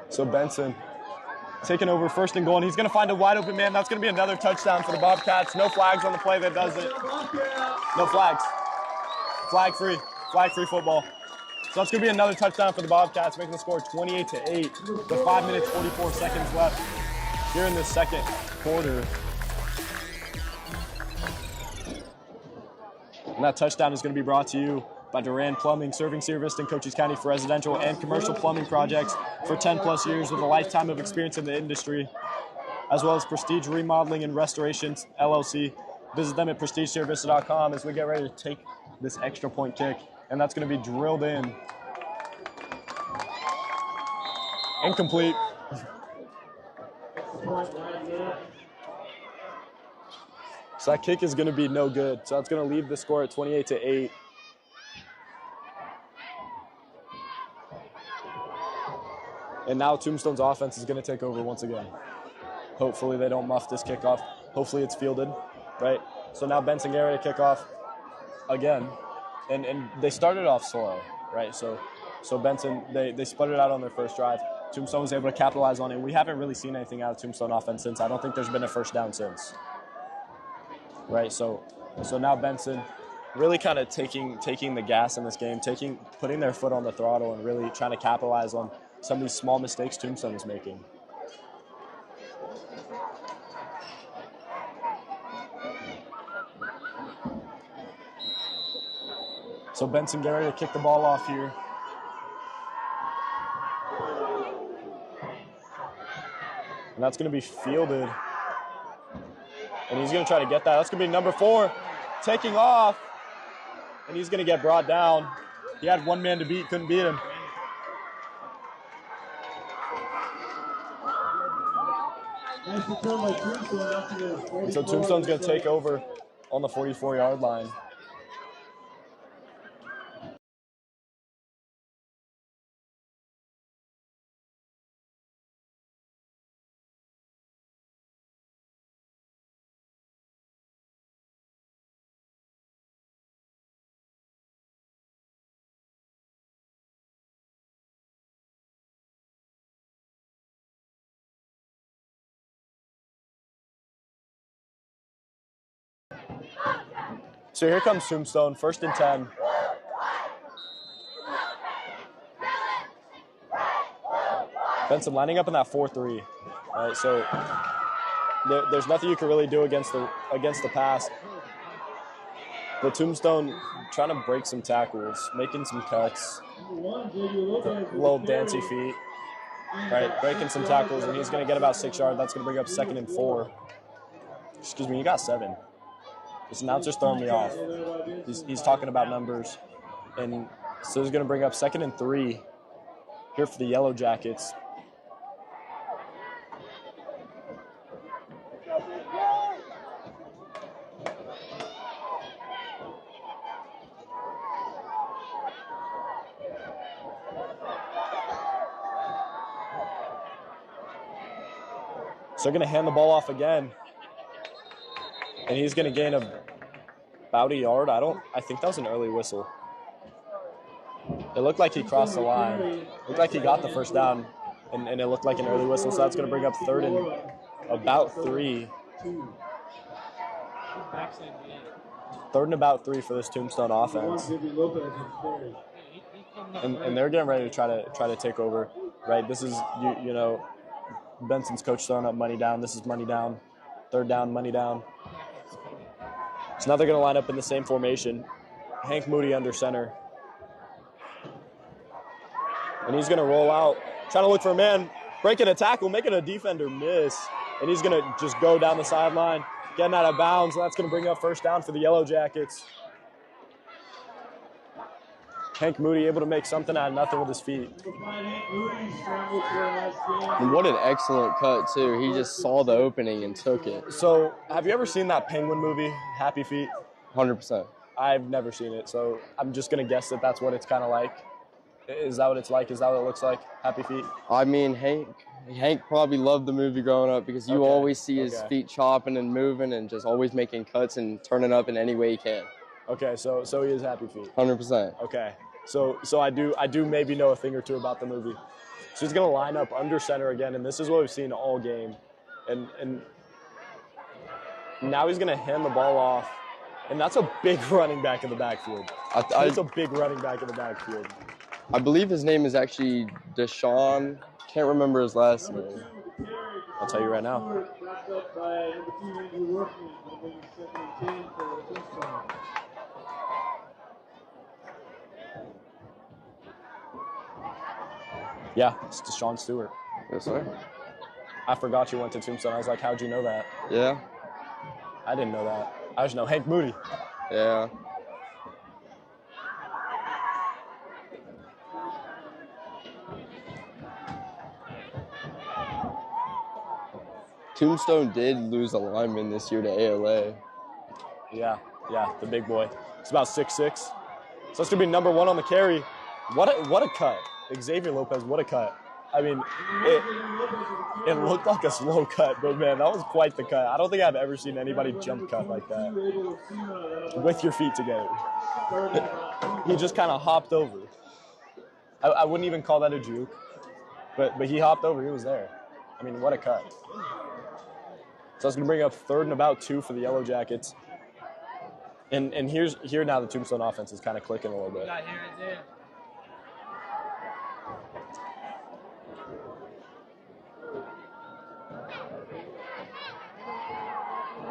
So Benson taking over first and goal, and he's going to find a wide open man. That's going to be another touchdown for the Bobcats. No flags on the play that does it. No flags. Flag free football. So that's going to be another touchdown for the Bobcats, making the score 28-8. With 5 minutes, 44 seconds left here in the second quarter. And that touchdown is going to be brought to you by Duran Plumbing, serving Sierra Vista and Cochise County for residential and commercial plumbing projects for 10+ years with a lifetime of experience in the industry, as well as Prestige Remodeling and Restorations, LLC. Visit them at prestigesierravista.com as we get ready to take this extra point kick, and that's going to be drilled in. Incomplete. So that kick is going to be no good. So that's going to leave the score at 28-8. And now Tombstone's offense is going to take over once again. Hopefully they don't muff this kickoff. Hopefully it's fielded, right? So now Benson getting ready to kick off again. And they started off slow, right? So Benson, they sputtered out on their first drive. Tombstone was able to capitalize on it. We haven't really seen anything out of Tombstone offense since. I don't think there's been a first down since. Right, so now Benson really kind of taking the gas in this game, putting their foot on the throttle and really trying to capitalize on some of these small mistakes Tombstone is making. So Benson getting ready to kick the ball off here. And that's going to be fielded. And he's going to try to get that. That's going to be number 4 taking off. And he's going to get brought down. He had one man to beat, couldn't beat him. So Tombstone's going to take over on the 44-yard line. So here comes Tombstone, 1st and 10. Benson lining up in that 4-3. Right, so there's nothing you can really do against the pass. But Tombstone trying to break some tackles, making some cuts, little dancey feet, right, breaking some tackles, and he's going to get about 6 yards. That's going to bring up 2nd and 4. Excuse me, you got 7. This announcer's throwing me off. He's talking about numbers. And so he's going to bring up 2nd and 3 here for the Yellowjackets. So they're going to hand the ball off again. And he's going to gain about a yard. I think that was an early whistle. It looked like he crossed the line. It looked like he got the first down, and it looked like an early whistle. So that's going to bring up 3rd and about 3. 3rd and about 3 for this Tombstone offense. And they're getting ready to try to take over. Right. This is you know, Benson's coach throwing up money down. This is money down. 3rd down, money down. So now they're going to line up in the same formation. Hank Moody under center. And he's going to roll out, trying to look for a man, breaking a tackle, making a defender miss. And he's going to just go down the sideline, getting out of bounds. And that's going to bring up 1st down for the Yellowjackets. Hank Moody able to make something out of nothing with his feet. And what an excellent cut, too. He just saw the opening and took it. So have you ever seen that Penguin movie, Happy Feet? 100%. I've never seen it, so I'm just going to guess that that's what it's kind of like. Is that what it's like? Is that what it looks like, Happy Feet? I mean, Hank probably loved the movie growing up because you always see his feet chopping and moving and just always making cuts and turning up in any way he can. Okay, so he is Happy Feet. 100%. Okay. So I do maybe know a thing or two about the movie. So he's going to line up under center again, and this is what we've seen all game. And now he's going to hand the ball off, and that's a big running back in the backfield. That's a big running back in the backfield. I believe his name is actually Deshaun. Can't remember his last name. I'll tell you right now. Yeah, it's Deshaun Stewart. Yes, sir. I forgot you went to Tombstone. I was like, how'd you know that? Yeah. I didn't know that. I just know Hank Moody. Yeah. Tombstone did lose a lineman this year to ALA. Yeah, the big boy. It's about 6'6". So it's going to be number 1 on the carry. What a cut. Xavier Lopez, what a cut. I mean, it looked like a slow cut, but man, that was quite the cut. I don't think I've ever seen anybody jump cut like that with your feet together. He just kind of hopped over. I wouldn't even call that a juke, but he hopped over. He was there. I mean, what a cut. So it's going to bring up 3rd and about 2 for the Yellowjackets. And here now the Tombstone offense is kind of clicking a little bit.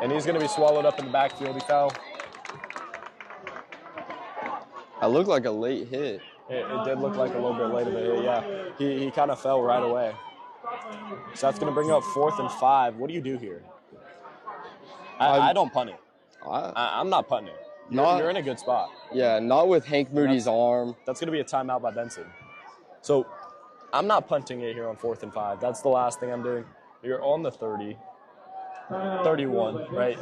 And he's going to be swallowed up in the backfield. He fell. That looked like a late hit. It did look like a little bit late of a hit, yeah. He kind of fell right away. So that's going to bring up 4th and 5. What do you do here? I don't punt it. I'm not punting it. You're in a good spot. Yeah, not with Hank Moody's arm. That's going to be a timeout by Benson. So I'm not punting it here on 4th and 5. That's the last thing I'm doing. You're on the 30, 31, right?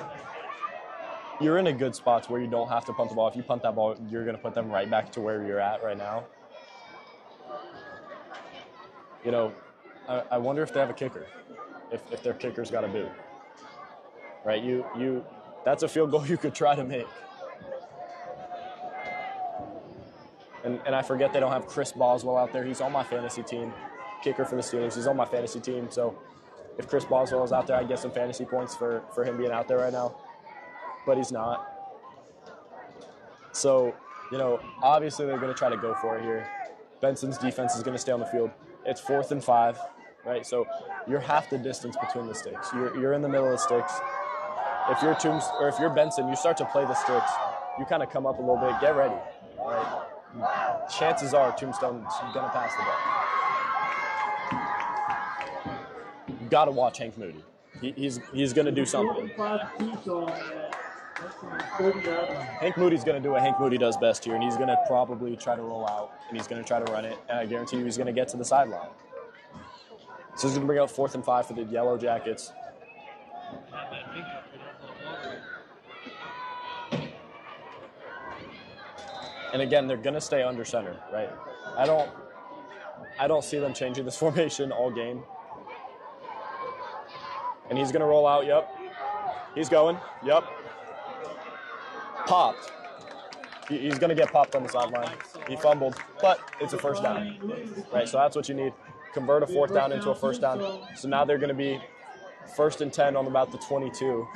You're in a good spot where you don't have to punt the ball. If you punt that ball, you're going to put them right back to where you're at right now. You know, I wonder if they have a kicker, if their kicker's got a boot. Right? That's a field goal you could try to make. And I forget they don't have Chris Boswell out there. He's on my fantasy team, kicker for the Steelers. He's on my fantasy team. So if Chris Boswell is out there, I get some fantasy points for him being out there right now. But he's not. So, you know, obviously they're going to try to go for it here. Benson's defense is going to stay on the field. It's 4th and 5, right? So you're half the distance between the sticks. You're in the middle of the sticks. If you're Benson, you start to play the sticks. You kind of come up a little bit. Get ready, right? Chances are Tombstone's going to pass the ball. You got to watch Hank Moody. He's going to do something. Hank Moody's going to do what Hank Moody does best here, and he's going to probably try to roll out, and he's going to try to run it, and I guarantee you he's going to get to the sideline. So he's going to bring out 4th and 5 for the Yellowjackets. And again, they're going to stay under center, right? I don't see them changing this formation all game. And he's going to roll out, yep. He's going, yep. Popped. He's going to get popped on the sideline. He fumbled, but it's a first down, right? So that's what you need. Convert a 4th down into a first down. So now they're going to be 1st and 10 on about the 22,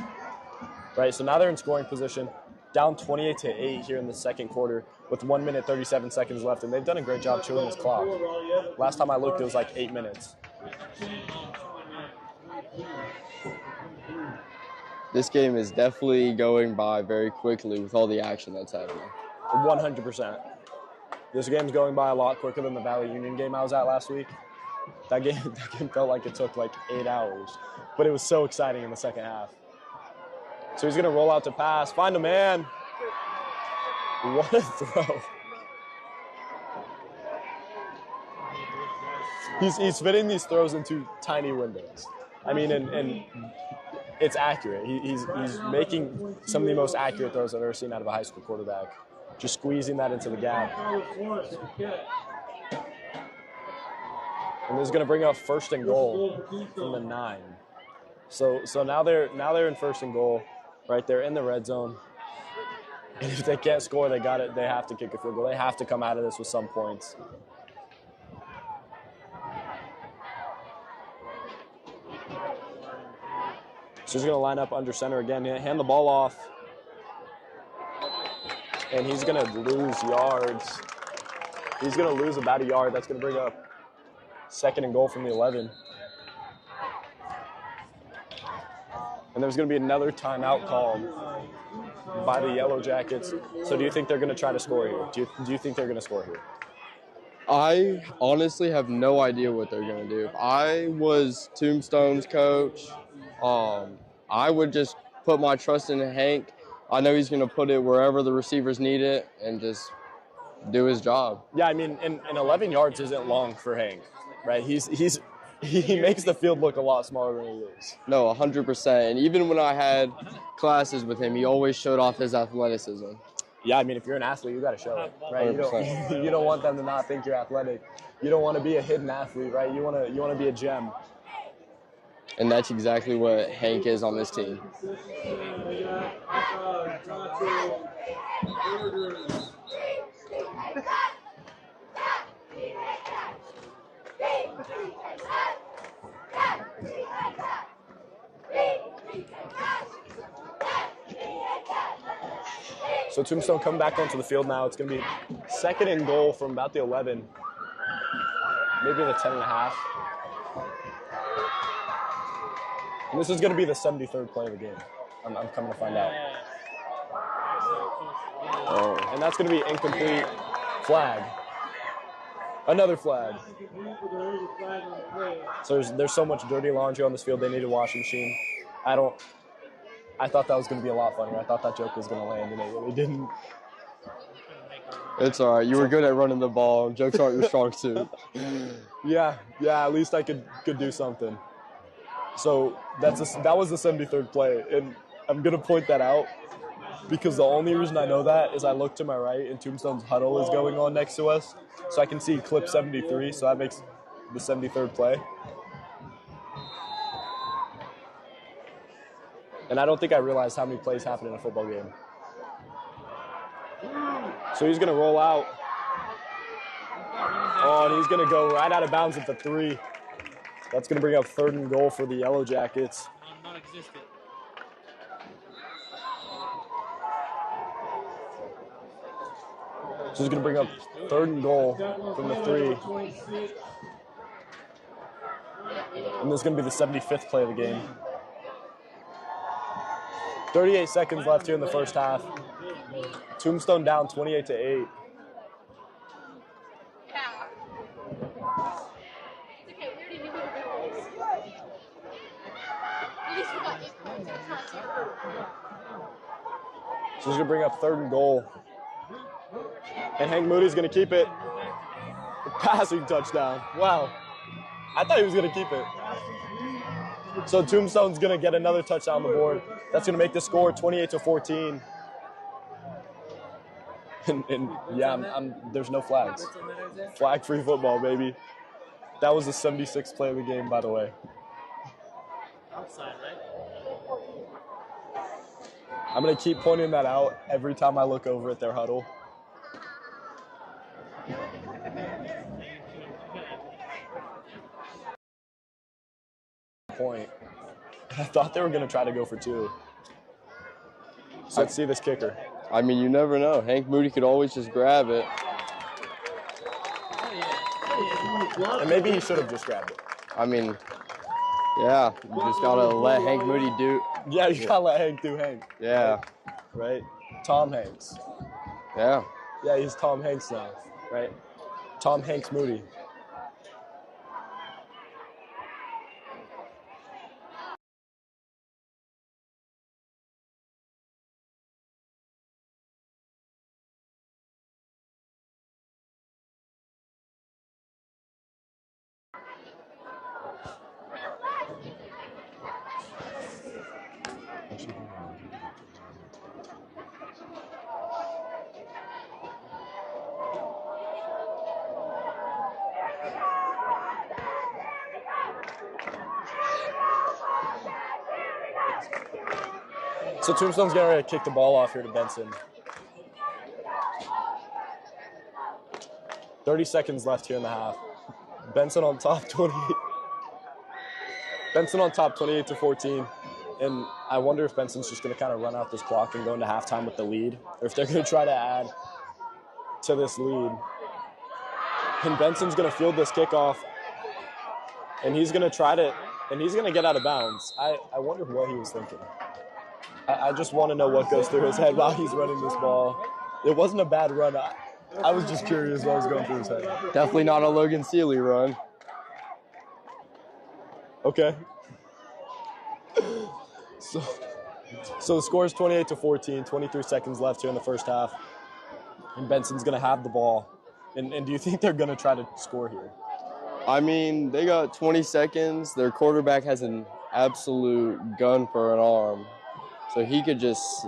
right? So now they're in scoring position, down 28-8 here in the second quarter with 1 minute, 37 seconds left, and they've done a great job chewing this clock. Last time I looked, it was like 8 minutes. This game is definitely going by very quickly with all the action that's happening. 100%. This game's going by a lot quicker than the Valley Union game I was at last week. That game felt like it took like 8 hours, but it was so exciting in the second half. So he's going to roll out to pass, find a man. What a throw. He's fitting these throws into tiny windows. I mean, and it's accurate. He's making some of the most accurate throws I've ever seen out of a high school quarterback. Just squeezing that into the gap. And this is going to bring up 1st and goal from the 9. So now they're in 1st and goal, right? They're in the red zone. And if they can't score, they have to kick a field goal. They have to come out of this with some points. So he's going to line up under center again, hand the ball off. And he's going to lose yards. He's going to lose about a yard. That's going to bring up 2nd and goal from the 11. And there's going to be another timeout called by the Yellowjackets. So do you think they're going to try to score here? Do you think they're going to score here? I honestly have no idea what they're going to do. If I was Tombstone's coach, I would just put my trust in Hank. I know he's going to put it wherever the receivers need it and just do his job. Yeah, I mean, and 11 yards isn't long for Hank, right? He makes the field look a lot smaller than it is. No, 100%. And even when I had classes with him, he always showed off his athleticism. Yeah, I mean, if you're an athlete, you got to show it, right? You don't want them to not think you're athletic. You don't want to be a hidden athlete, right? You want to be a gem. And that's exactly what Hank is on this team. So Tombstone come back onto the field now. It's going to be 2nd and goal from about the 11, maybe the 10.5. And this is going to be the 73rd play of the game. I'm coming to find out. Oh. And that's going to be incomplete. Flag. Another flag. So there's so much dirty laundry on this field. They need a washing machine. I thought that was going to be a lot funnier. I thought that joke was going to land, and it really didn't. It's all right. You were good at running the ball. Jokes aren't your strong suit. Yeah. At least I could do something. So that was the 73rd play, and I'm going to point that out because the only reason I know that is I look to my right, and Tombstone's huddle is going on next to us, so I can see clip 73, so that makes the 73rd play. And I don't think I realized how many plays happen in a football game. So he's going to roll out. Oh, and he's going to go right out of bounds at the 3. That's going to bring up 3rd and goal for the Yellowjackets. Non-existent. So he's going to bring up 3rd and goal from the 3. And this is going to be the 75th play of the game. 38 seconds left here in the first half. Tombstone down 28-8. So he's going to bring up 3rd and goal. And Hank Moody's going to keep it. Passing touchdown. Wow. I thought he was going to keep it. So Tombstone's going to get another touchdown on the board. That's going to make the score 28-14. And yeah, there's no flags. Flag-free football, baby. That was the 76th play of the game, by the way. Outside, right? I'm going to keep pointing that out every time I look over at their huddle. Point. I thought they were going to try to go for 2. So let's see this kicker. I mean, you never know. Hank Moody could always just grab it. And maybe he should have just grabbed it. I mean, yeah, you just got to let Hank Moody do. Yeah, you got to let Hank do Hank. Yeah. Right? Tom Hanks. Yeah. Yeah, he's Tom Hanks now, right? Tom Hanks Moody. So Tombstone's getting ready to kick the ball off here to Benson. 30 seconds left here in the half. Benson on top 28. Benson on top 28-14. And I wonder if Benson's just going to kind of run out this clock and go into halftime with the lead, or if they're going to try to add to this lead. And Benson's going to field this kickoff, and he's going to try to, and he's going to get out of bounds. I wonder what he was thinking. I just want to know what goes through his head while he's running this ball. It wasn't a bad run. I was just curious what was going through his head. Definitely not a Logan Seeley run. Okay. So the score is 28-14, 23 seconds left here in the first half. And Benson's going to have the ball. And do you think they're going to try to score here? I mean, they got 20 seconds. Their quarterback has an absolute gun for an arm. So he could just,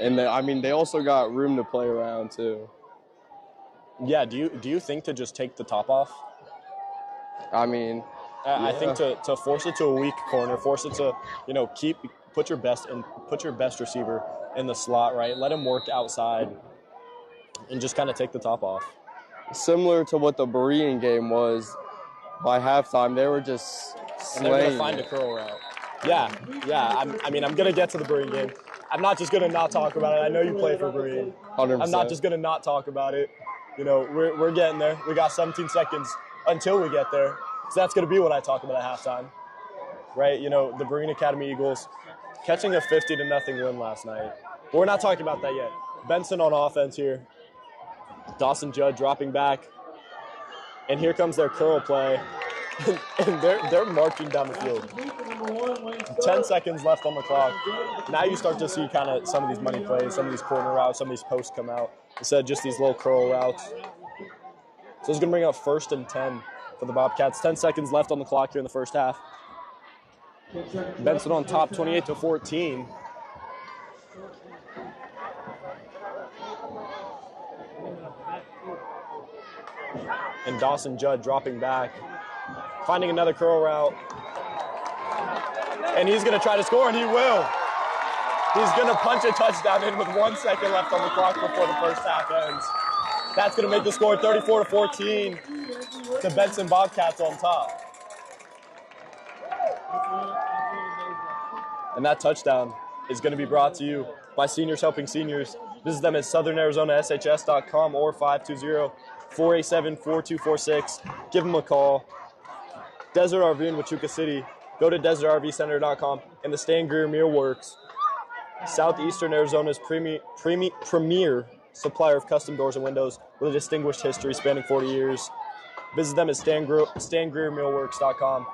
and I mean, they also got room to play around too. Yeah, do you think to just take the top off? I mean, I think to force it to a weak corner, force it to, put your best receiver in the slot, right? Let him work outside and just kind of take the top off. Similar to what the Berean game was, by halftime, they were just slaying. And they're going to find a curl route. Yeah. I'm going to get to the Berean game. I'm not just going to not talk about it. I know you play for Berean. 100%. I'm not just going to not talk about it. We're getting there. We got 17 seconds until we get there. So that's going to be what I talk about at halftime, right? The Berean Academy Eagles catching a 50-0 win last night. But we're not talking about that yet. Benson on offense here. Dawson Judd dropping back. And here comes their curl play. And they're marching down the field. 10 seconds left on the clock. Now you start to see kind of some of these money plays, some of these corner routes, some of these posts come out instead of just these little curl routes. So it's going to bring up 1st and 10 for the Bobcats. 10 seconds left on the clock here in the first half. Benson on top, 28-14. And Dawson Judd dropping back, finding another curl route. And he's going to try to score, and he will. He's going to punch a touchdown in with 1 second left on the clock before the first half ends. That's going to make the score 34-14 to Benson Bobcats on top. And that touchdown is going to be brought to you by Seniors Helping Seniors. Visit them at southernarizonaSHS.com or 520-487-4246. Give them a call. Desert RV in Huachuca City. Go to desertrvcenter.com. And the Stan Greer Meal Works, Southeastern Arizona's premier supplier of custom doors and windows with a distinguished history spanning 40 years. Visit them at StanGreerMealWorks.com.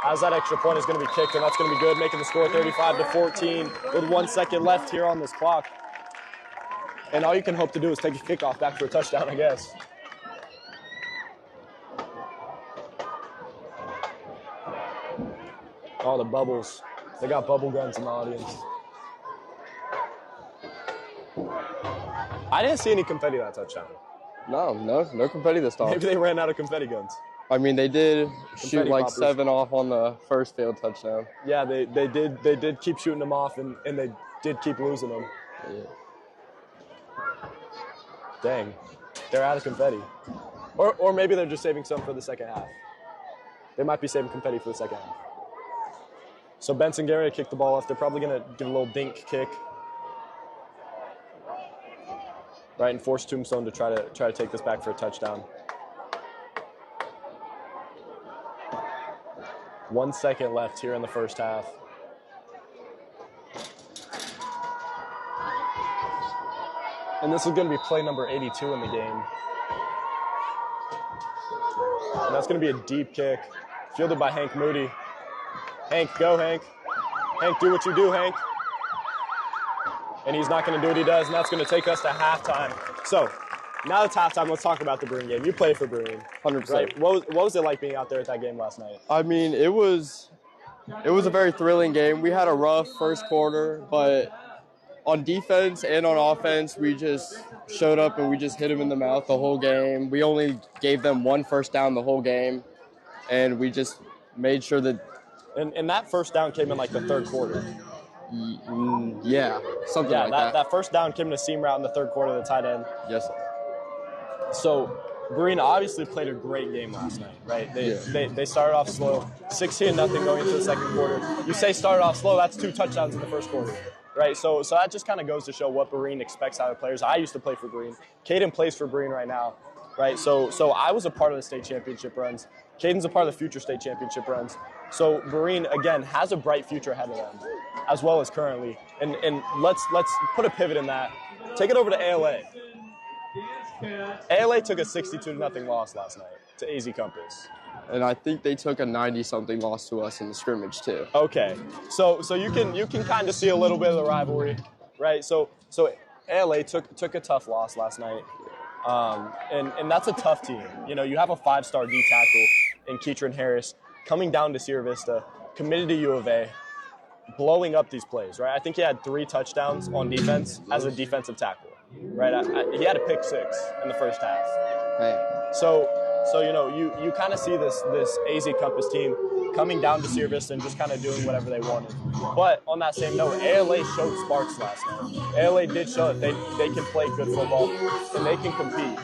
As that extra point is going to be kicked, and that's going to be good, making the score 35-14 with 1 second left here on this clock. And all you can hope to do is take a kickoff back for a touchdown, I guess. Oh, the bubbles. They got bubble guns in the audience. I didn't see any confetti that touchdown. No confetti this time. Maybe they ran out of confetti guns. I mean, they did shoot like poppers. 7 off on the first failed touchdown. Yeah, they did keep shooting them off, and they did keep losing them. Yeah. Dang, they're out of confetti. Or maybe they're just saving some for the second half. They might be saving confetti for the second half. So Benson getting ready to kick the ball off. They're probably going to give a little dink kick. Right, and force Tombstone to try to take this back for a touchdown. 1 second left here in the first half. And this is going to be play number 82 in the game. And that's going to be a deep kick, fielded by Hank Moody. Hank, go, Hank. Hank, do what you do, Hank. And he's not going to do what he does, and that's going to take us to halftime. So, now it's halftime. Let's talk about the Berean game. You play for Berean. 100%. Right? What was it like being out there at that game last night? I mean, it was a very thrilling game. We had a rough first quarter, but on defense and on offense, we just showed up and we just hit them in the mouth the whole game. We only gave them 1 first down the whole game, and we just made sure that. And that first down came in like the third quarter. Yeah, something like that. That first down came in a seam route in the third quarter, the tight end. Yes. So Berean obviously played a great game last night, right? They started off slow, 16-0 going into the second quarter. You say started off slow, that's 2 touchdowns in the first quarter, right? So that just kind of goes to show what Berean expects out of players. I used to play for Berean. Caden plays for Berean right now, right? So I was a part of the state championship runs. Caden's a part of the future state championship runs. So Berean, again, has a bright future ahead of them, as well as currently. And let's put a pivot in that. Take it over to ALA. Bobcats. ALA took a 62-0 loss last night to AZ Compass. And I think they took a 90-something loss to us in the scrimmage too. Okay, so you can kind of see a little bit of the rivalry, right? So ALA took a tough loss last night, and that's a tough team. You know, you have a 5-star D tackle in Keatron Harris coming down to Sierra Vista, committed to U of A, blowing up these plays, right? I think he had 3 touchdowns on defense as a defensive tackle, right? He had a pick 6 in the first half. Right. So you know, you kind of see this AZ Compass team coming down to Sierra Vista and just kind of doing whatever they wanted. But on that same note, ALA showed sparks last night. ALA did show that they can play good football and they can compete.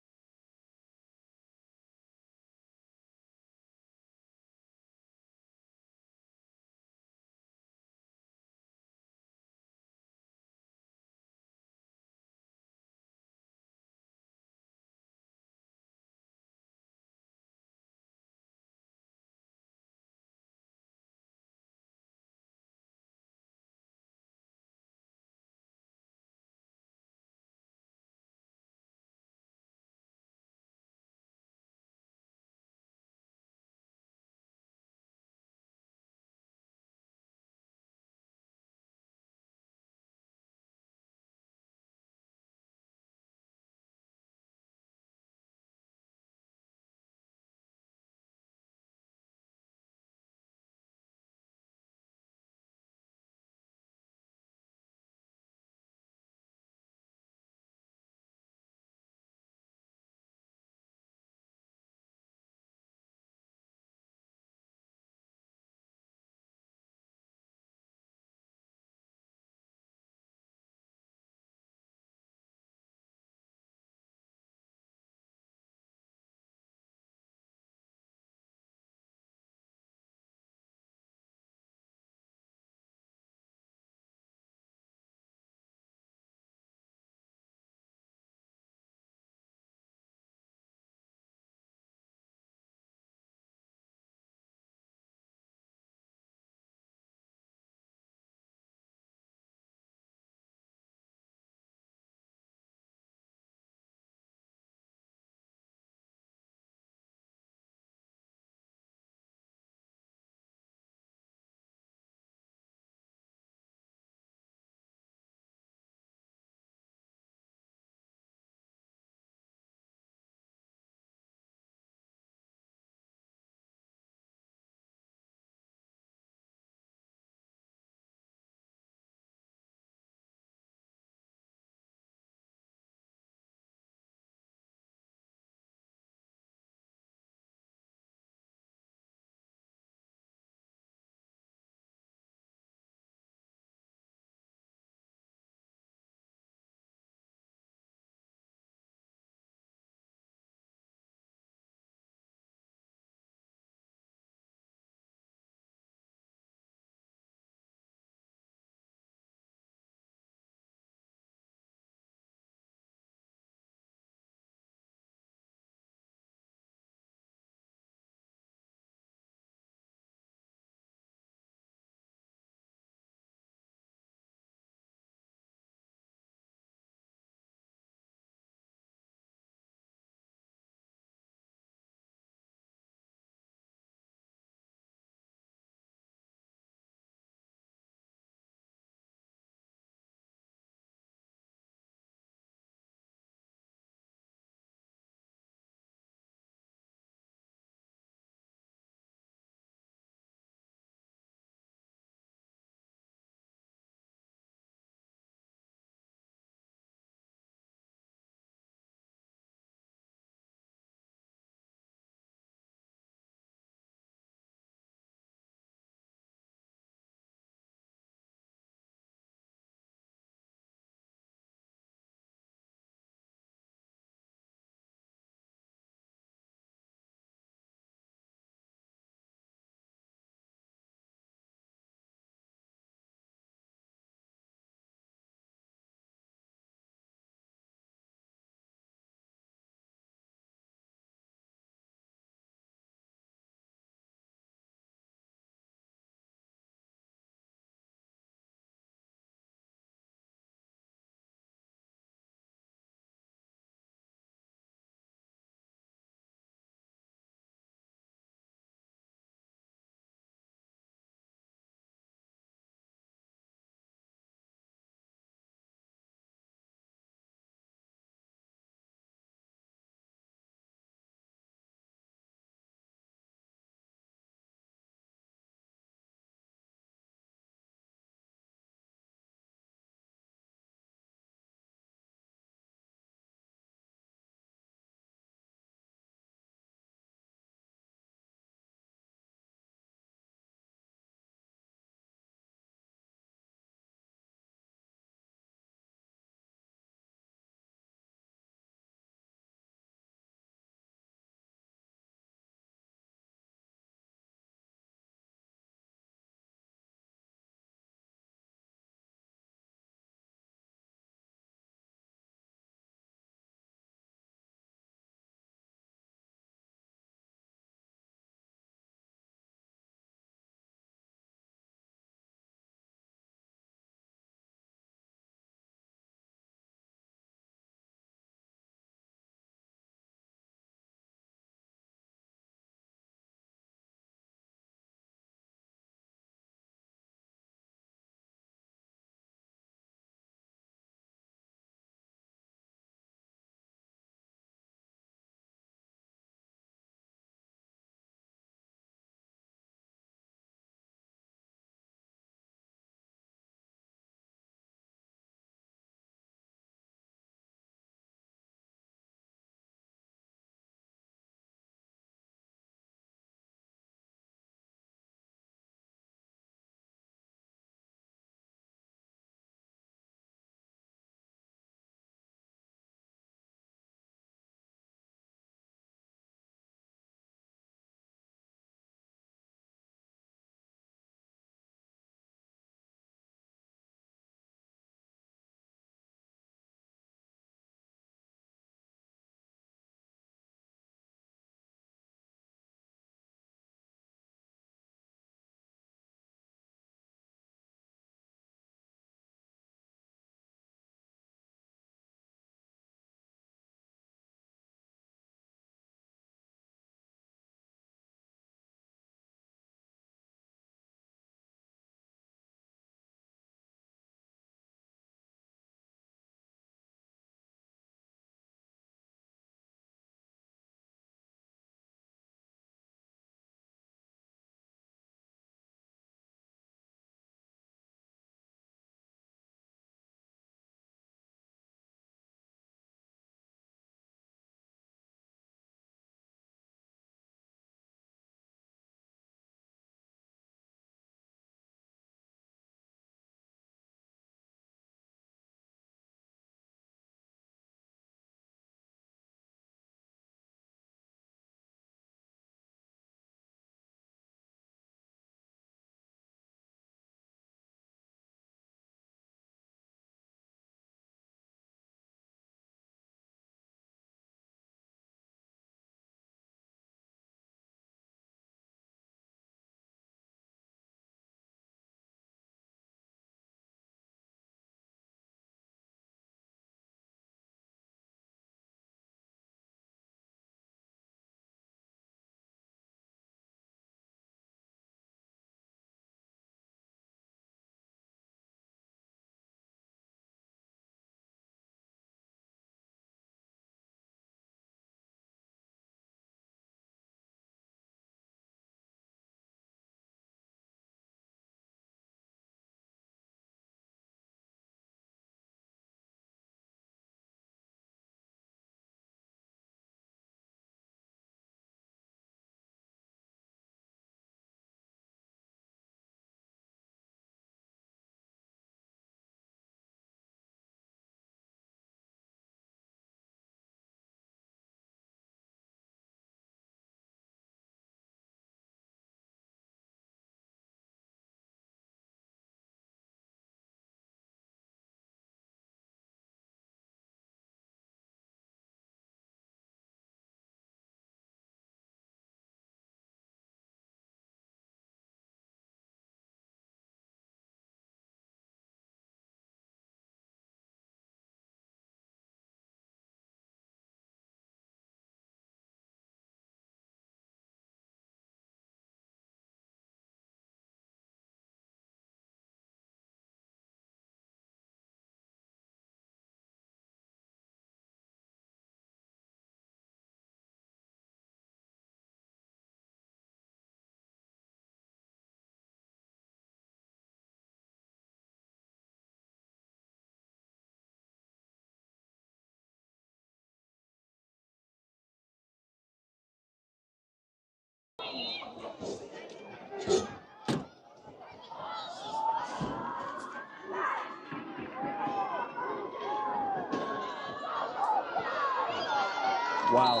Wow.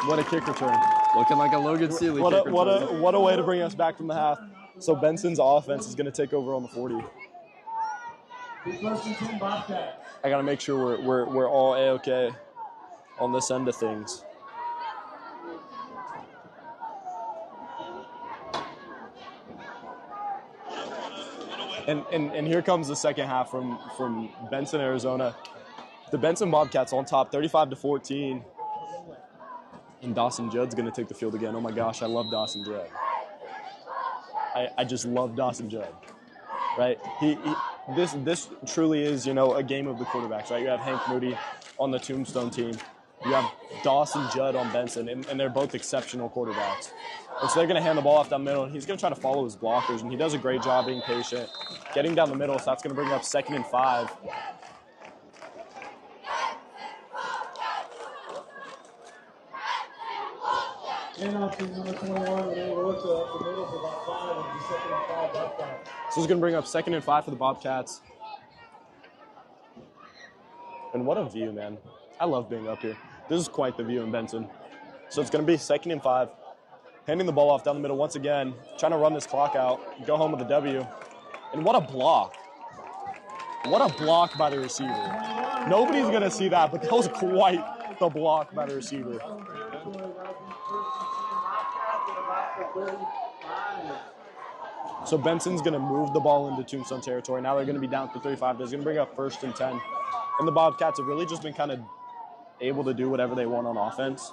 What a kick return. Looking like a Logan Seeley kick return. What a way to bring us back from the half. So Benson's offense is going to take over on the 40. I got to make sure we're all A-okay on this end of things. And here comes the second half from Benson, Arizona. The Benson Bobcats on top, 35-14. And Dawson Judd's going to take the field again. Oh my gosh, I love Dawson Judd. I just love Dawson Judd, right? This truly is, you know, a game of the quarterbacks, right? You have Hank Moody on the Tombstone team. You have Dawson Judd on Benson, and they're both exceptional quarterbacks. And so they're going to hand the ball off down the middle, and he's going to try to follow his blockers, and he does a great job being patient, getting down the middle, so that's going to bring up 2nd and 5. So it's going to bring up 2nd and 5 for the Bobcats. And what a view, man. I love being up here. This is quite the view in Benson. So it's going to be 2nd and 5. Handing the ball off down the middle once again. Trying to run this clock out. Go home with a W. And what a block. What a block by the receiver. Nobody's going to see that, but that was quite the block by the receiver. So Benson's going to move the ball into Tombstone territory. Now they're going to be down to 35. They're going to bring up 1st and 10. And the Bobcats have really just been kind of able to do whatever they want on offense.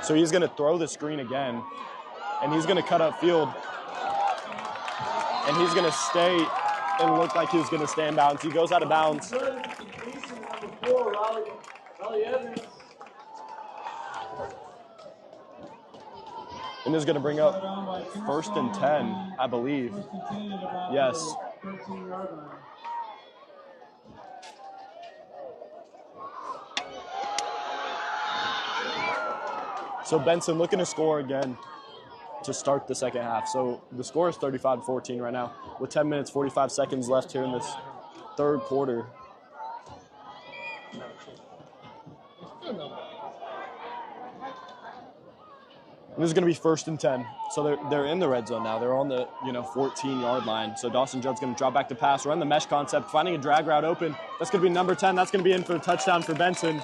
So he's going to throw the screen again, and he's going to cut up field, and he's going to stay and look like he's going to stay in bounds. He goes out of bounds. And is going to bring up 1st and 10, I believe. Yes. So Benson looking to score again to start the second half. So the score is 35-14 right now with 10 minutes, 45 seconds left here in this third quarter. And this is going to be 1st and 10. So they're in the red zone now. They're on the 14-yard line. So Dawson Judd's going to drop back to pass, run the mesh concept, finding a drag route open. That's going to be number 10. That's going to be in for a touchdown for Benson.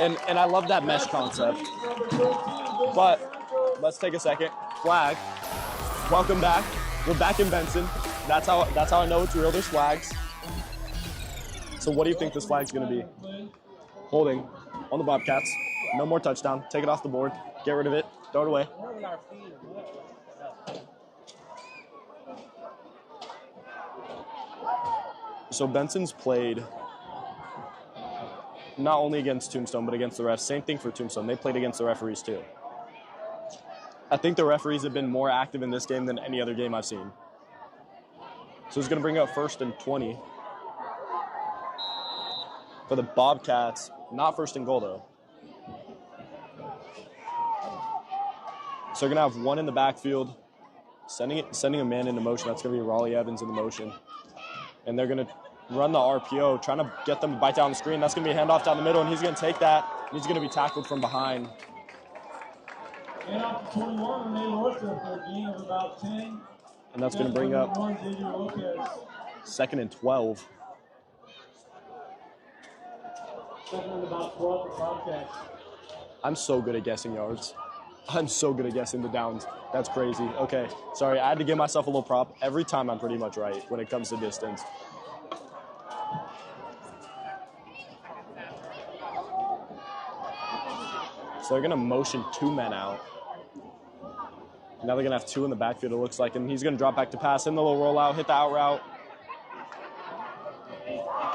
And I love that mesh concept. But let's take a second. Flag. Welcome back. We're back in Benson. That's how I know it's real. There's flags. So what do you think this flag's going to be? Holding on the Bobcats. No more touchdown. Take it off the board. Get rid of it. Throw it away. So Benson's played not only against Tombstone, but against the refs. Same thing for Tombstone. They played against the referees too. I think the referees have been more active in this game than any other game I've seen. So it's going to bring up 1st and 20 for the Bobcats. Not 1st and goal though. So they're going to have one in the backfield, sending a man into motion. That's going to be Raleigh Evans in the motion. And they're going to run the RPO, trying to get them to bite down the screen. That's going to be a handoff down the middle, and he's going to take that. And he's going to be tackled from behind. And off to 21, Renee Lorca for a gain of about 10. And that's going to bring up 2nd and 12. 2nd and about 12 for Bobcats. I'm so good at guessing yards. I'm so good at guessing the downs. That's crazy. Okay, sorry, I had to give myself a little prop. Every time I'm pretty much right when it comes to distance. So they're going to motion 2 men out. Now they're going to have 2 in the backfield, it looks like. And he's going to drop back to pass in the little rollout, hit the out route.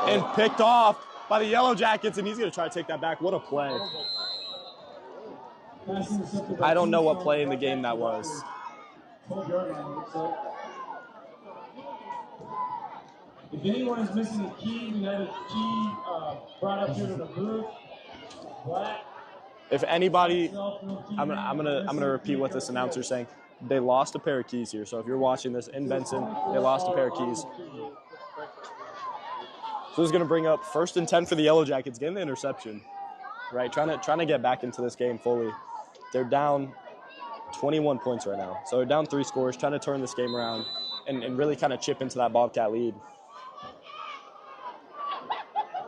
And picked off by the Yellowjackets, and he's going to try to take that back. What a play. I don't know what play in the game that was. If anyone is missing a key, we have a key brought up here to the booth. Black. If anybody, I'm gonna repeat what this announcer's saying. they lost a pair of keys here. So if you're watching this in Benson, they lost a pair of keys. So this is going to bring up 1st and 10 for the Yellow Jackets, getting the interception, right? Trying to get back into this game fully. They're down 21 points right now. So they're down 3 scores, trying to turn this game around and really kind of chip into that Bobcat lead.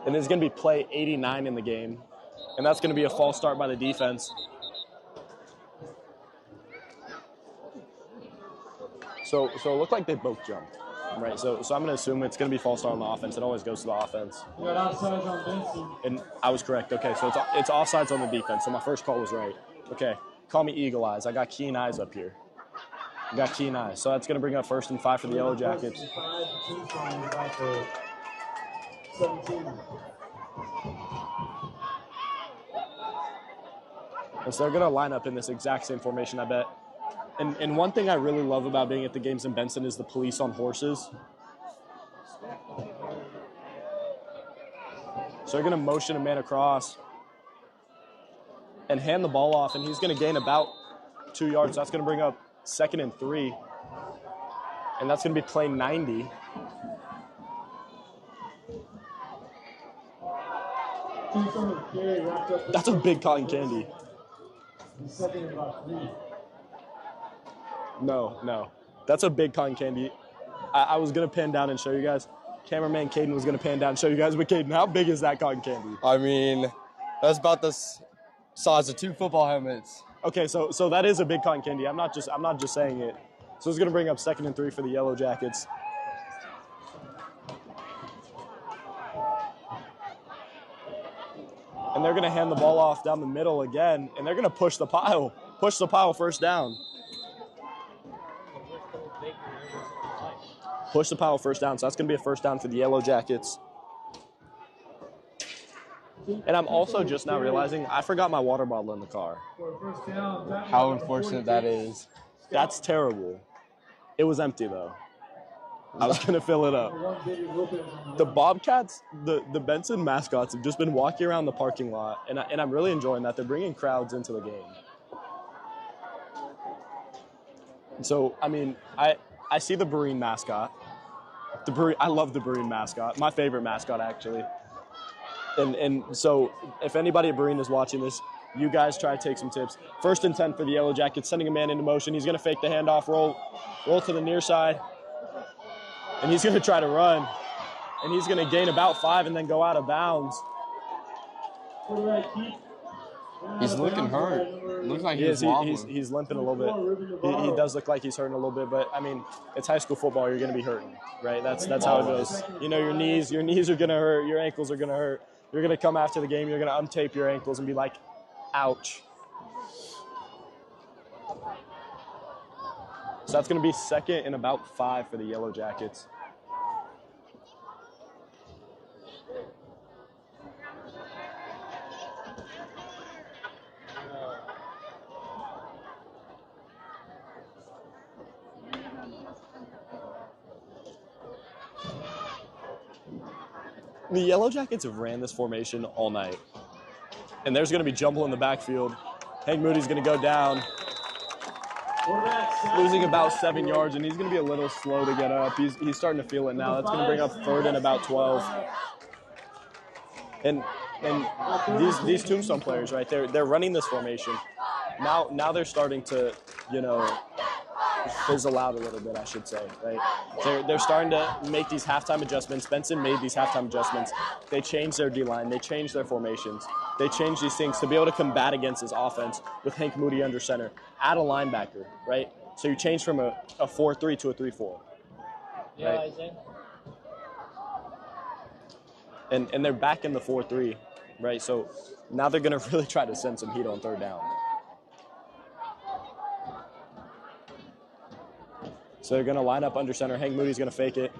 And there's going to be play 89 in the game. And that's going to be a false start by the defense. So it looked like they both jumped, right? So I'm going to assume it's going to be false start on the offense. It always goes to the offense. You got offsides on Benson. And I was correct. Okay, so it's offsides on the defense. So my first call was right. Okay, call me Eagle Eyes. I got keen eyes up here. I got keen eyes. So that's going to bring up 1st and 5 for the Yellow Jackets. 17. And so they're going to line up in this exact same formation, I bet. And one thing I really love about being at the games in Benson is the police on horses. So they're going to motion a man across and hand the ball off, and he's going to gain about 2 yards. So that's going to bring up 2nd and 3. And that's going to be play 90. That's a big cotton candy. No. That's a big cotton candy. I was going to pan down and show you guys. Cameraman Caden was going to pan down and show you guys. But Caden, how big is that cotton candy? I mean, that's about the size of 2 football helmets. Okay, so that is a big cotton candy. I'm not just saying it. So it's going to bring up 2nd and 3 for the Yellow Jackets. And they're going to hand the ball off down the middle again, and they're going to push the pile. Push the pile, 1st down. Push the pile, 1st down. So that's going to be a 1st down for the Yellow Jackets. And I'm also just now realizing I forgot my water bottle in the car. How unfortunate that is. That's terrible. It was empty, though. I was going to fill it up. The Bobcats, the Benson mascots, have just been walking around the parking lot, and I'm really enjoying that. They're bringing crowds into the game. So, I mean, I see the Marine mascot. I love the Marine mascot. My favorite mascot, actually. And so if anybody at Marine is watching this, you guys try to take some tips. 1st and 10 for the Yellow Jackets, sending a man into motion. He's going to fake the handoff, roll to the near side. And he's going to try to run. And he's going to gain about 5 and then go out of bounds. He's looking hurt. Looks like he's limping a little bit. He does look like he's hurting a little bit, but I mean, it's high school football. You're going to be hurting, right? That's how it goes. You know, your knees are going to hurt. Your ankles are going to hurt. You're going to come after the game. You're going to untape your ankles and be like, ouch. So that's going to be 2nd and about 5 for the Yellow Jackets. The Yellow Jackets have ran this formation all night. And there's going to be jumble in the backfield. Hank Moody's going to go down, losing about 7 yards, and he's going to be a little slow to get up. He's starting to feel it now. That's going to bring up 3rd and about 12. And these Tombstone players, right, they're running this formation. Now they're starting to, you know, fizzle out a little bit, I should say, right? They're starting to make these halftime adjustments. Benson made these halftime adjustments. They changed their D-line. They changed their formations. They changed these things to be able to combat against this offense with Hank Moody under center. Add a linebacker, right? So you change from a 4-3 to a 3-4. Right? And they're back in the 4-3, right? So now they're going to really try to send some heat on 3rd down. So they're going to line up under center. Hank Moody's going to fake it.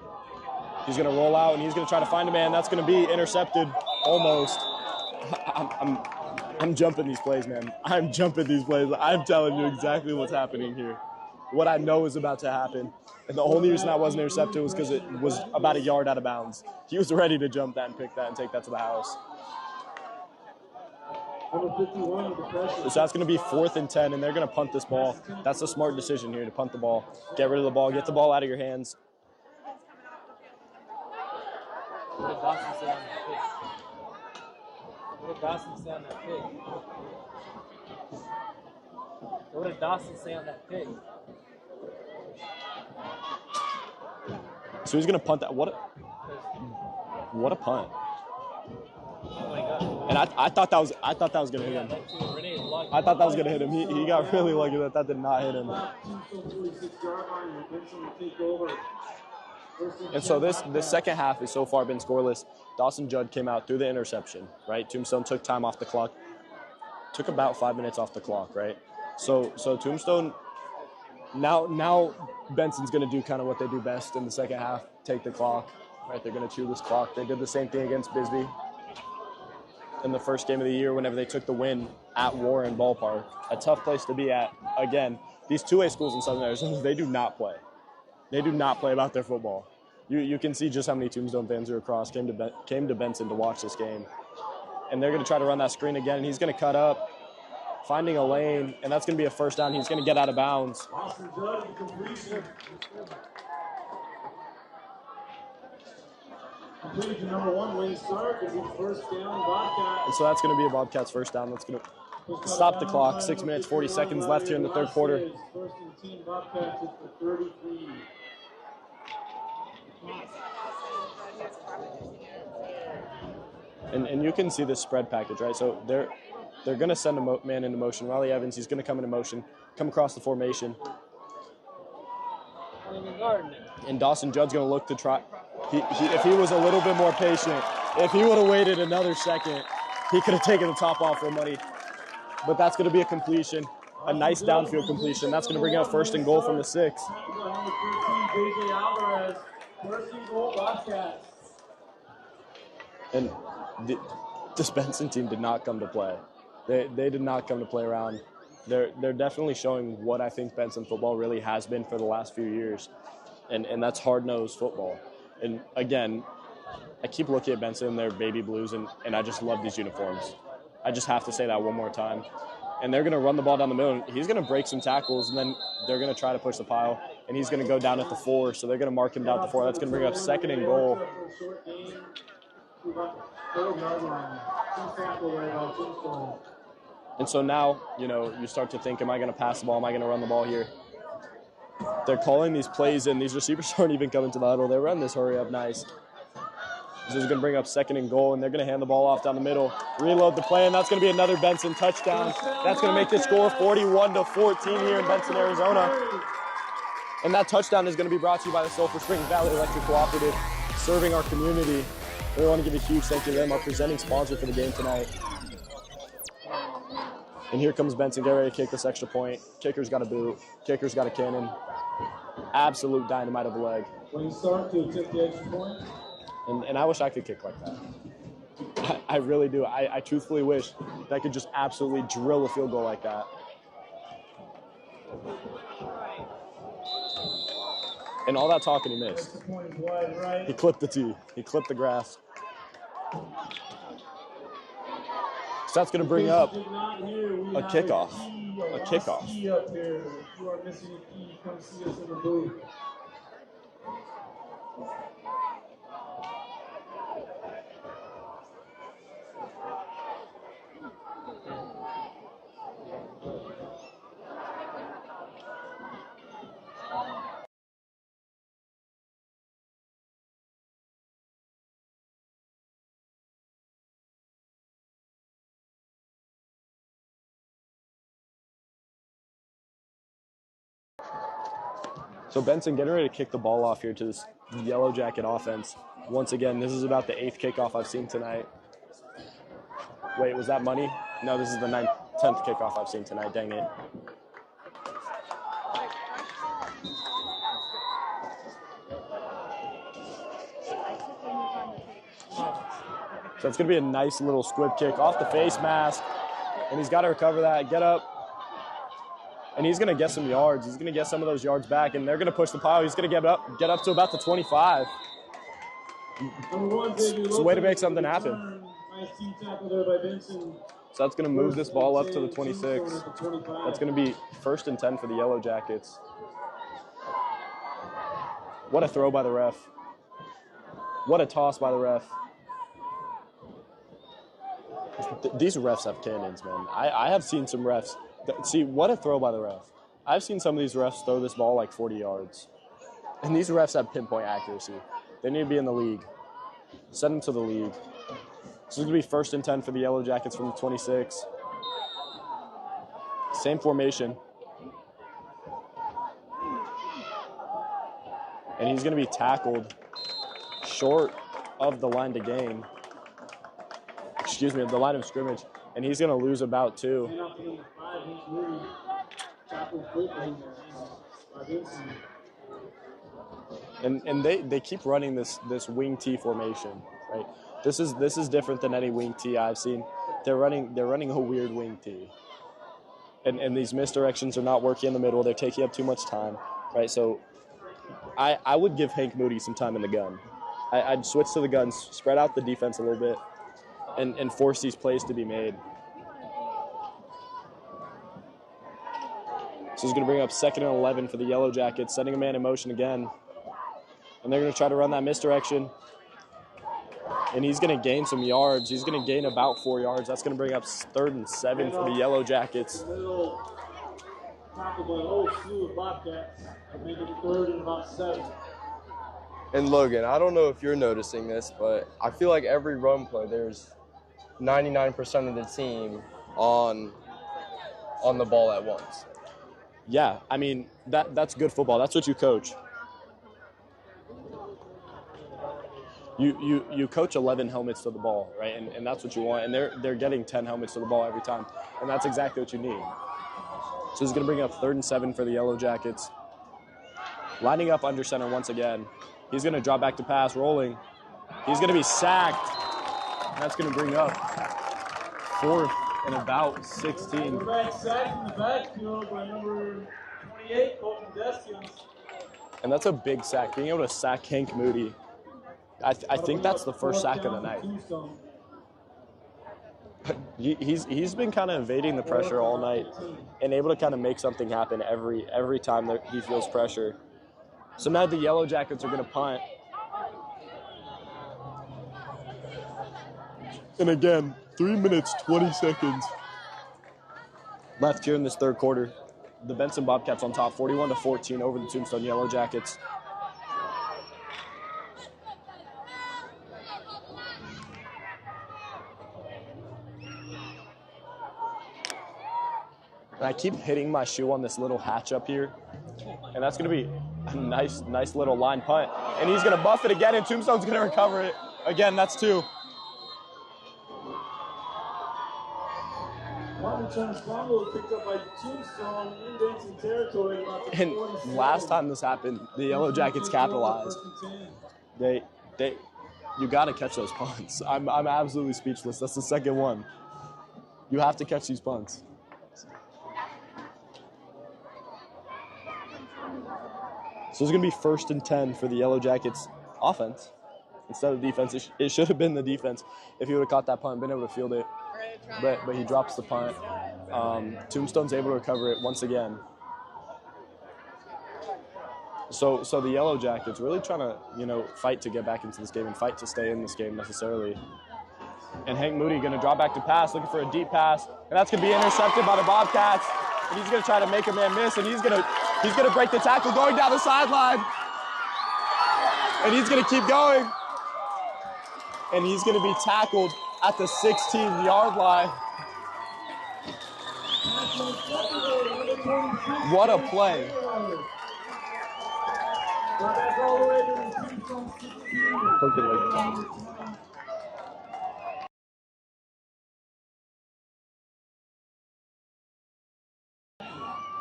He's going to roll out, and he's going to try to find a man. That's going to be intercepted almost. I'm jumping these plays, man. I'm jumping these plays. I'm telling you exactly what's happening here. What I know is about to happen. And the only reason I wasn't intercepted was because it was about a yard out of bounds. He was ready to jump that and pick that and take that to the house. Number 51 with the pressure. So that's going to be 4th and 10, and they're going to punt this ball. That's a smart decision here to punt the ball. Get rid of the ball. Get the ball out of your hands. What did Dawson say on that pick? What did Dawson say on that pick? What did Dawson say on that pick? So he's going to punt that. What a punt. Oh my God. And I thought that was going to hit him. I thought that was going to hit him. He got really lucky that did not hit him. And so this second half has so far been scoreless. Dawson Judd came out, threw the interception, right? Tombstone took time off the clock. Took about 5 minutes off the clock, right? So Tombstone, now Benson's going to do kind of what they do best in the second half, take the clock, right? They're going to chew this clock. They did the same thing against Bisbee in the first game of the year whenever they took the win at Warren Ballpark. A tough place to be at. Again, these 2A schools in Southern Arizona, they do not play. They do not play about their football. You can see just how many Tombstone fans are across came to Benson to watch this game. And they're going to try to run that screen again. He's going to cut up, finding a lane, and that's going to be a first down. He's going to get out of bounds. Completion number 1, Wayne Stark, is his first down, Bobcats. And so that's going to be a Bobcats first down. That's going to stop the clock. 6 minutes, 40 seconds left here in the third quarter. First and 10, Bobcats is for 33. And you can see this spread package, right? So they're going to send a man into motion. Riley Evans, he's going to come into motion, come across the formation. And Dawson Judd's going to look to try. If he was a little bit more patient, if he would have waited another second, he could have taken the top off for money. But that's going to be a completion, a nice downfield completion. That's going to bring up 1st and goal from the 6. And this Benson team did not come to play. They did not come to play around. They're definitely showing what I think Benson football really has been for the last few years. And that's hard-nosed football. And again, I keep looking at Benson and their baby blues, and I just love these uniforms. I just have to say that one more time. And they're going to run the ball down the middle. He's going to break some tackles, and then they're going to try to push the pile. And he's going to go down at the 4, so they're going to mark him down at the 4. That's going to bring up 2nd and goal. And so now, you start to think, am I going to pass the ball? Am I going to run the ball here? They're calling these plays, and these receivers aren't even coming to the huddle. They run this hurry up nice. This is going to bring up 2nd and goal, and they're going to hand the ball off down the middle. Reload the play, and that's going to be another Benson touchdown. That's going to make the score 41-14 here in Benson, Arizona. And that touchdown is going to be brought to you by the Sulphur Springs Valley Electric Cooperative, serving our community. We want to give a huge thank you to them, our presenting sponsor for the game tonight. And here comes Benson, get ready to kick this extra point. Kicker's got a boot. Kicker's got a cannon. Absolute dynamite of a leg. When you start to attempt the extra point. And I wish I could kick like that. I really do. I truthfully wish that I could just absolutely drill a field goal like that. And all that talking he missed. He clipped the tee. He clipped the grass. So that's going to bring up a kickoff. A kickoff. You are missing a key. Come see us in the booth. So Benson getting ready to kick the ball off here to this Yellow Jacket offense. Once again, this is about the 8th kickoff I've seen tonight. Wait, was that money? No, this is the 10th kickoff I've seen tonight. Dang it. So it's going to be a nice little squib kick off the face mask. And he's got to recover that, get up. And he's going to get some yards. He's going to get some of those yards back, and they're going to push the pile. He's going to get up to about the 25. It's a way to make something happen. Nice team tackle there by Benson. So that's going to move this ball up to the 26. That's going to be 1st and 10 for the Yellow Jackets. What a throw by the ref. What a toss by the ref. These refs have cannons, man. I have seen some refs. See, what a throw by the ref. I've seen some of these refs throw this ball like 40 yards. And these refs have pinpoint accuracy. They need to be in the league. Send them to the league. This is going to be 1st and 10 for the Yellow Jackets from the 26. Same formation. And he's going to be tackled short of the line to gain. Excuse me, of the line of scrimmage. And he's going to lose about 2. And they keep running this wing T formation, right? This is different than any wing T I've seen. They're running a weird wing T. And these misdirections are not working in the middle. They're taking up too much time, right? So I would give Hank Moody some time in the gun. I'd switch to the guns, spread out the defense a little bit, and force these plays to be made. So he's going to bring up 2nd and 11 for the Yellow Jackets, sending a man in motion again. And they're going to try to run that misdirection. And he's going to gain some yards. He's going to gain about 4 yards. That's going to bring up 3rd and 7 for the Yellow Jackets. And Logan, I don't know if you're noticing this, but I feel like every run play, there's 99% of the team on the ball at once. Yeah, I mean, that's good football. That's what you coach. You coach 11 helmets to the ball, right? And that's what you want. And they're getting 10 helmets to the ball every time. And that's exactly what you need. So he's going to bring up 3rd and 7 for the Yellow Jackets. Lining up under center once again. He's going to drop back to pass, rolling. He's going to be sacked. And that's going to bring up 4th and about 16. Sacked in the backfield by number 28, Colton Deskins. And that's a big sack. Being able to sack Hank Moody. I think that's the first sack of the night. He's been kind of evading the pressure all night and able to kind of make something happen every time that he feels pressure. So now the Yellow Jackets are going to punt. And again, 3 minutes, 20 seconds left here in this 3rd quarter. The Benson Bobcats on top, 41-14 over the Tombstone Yellowjackets. And I keep hitting my shoe on this little hatch up here. And that's going to be a nice little line punt. And he's going to buff it again, and Tombstone's going to recover it. Again, that's 2. And last time this happened, the Yellow Jackets capitalized. You got to catch those punts. I'm absolutely speechless. That's the 2nd one. You have to catch these punts. So it's going to be 1st and 10 for the Yellow Jackets offense instead of defense. It should have been the defense if he would have caught that punt and been able to field it. But he drops the punt. Tombstone's able to recover it once again. So the Yellow Jackets really trying to, fight to get back into this game and fight to stay in this game necessarily. And Hank Moody going to drop back to pass, looking for a deep pass. And that's going to be intercepted by the Bobcats. And he's going to try to make a man miss, and he's going to break the tackle going down the sideline. And he's going to keep going. And he's going to be tackled at the 16-yard line. What a play.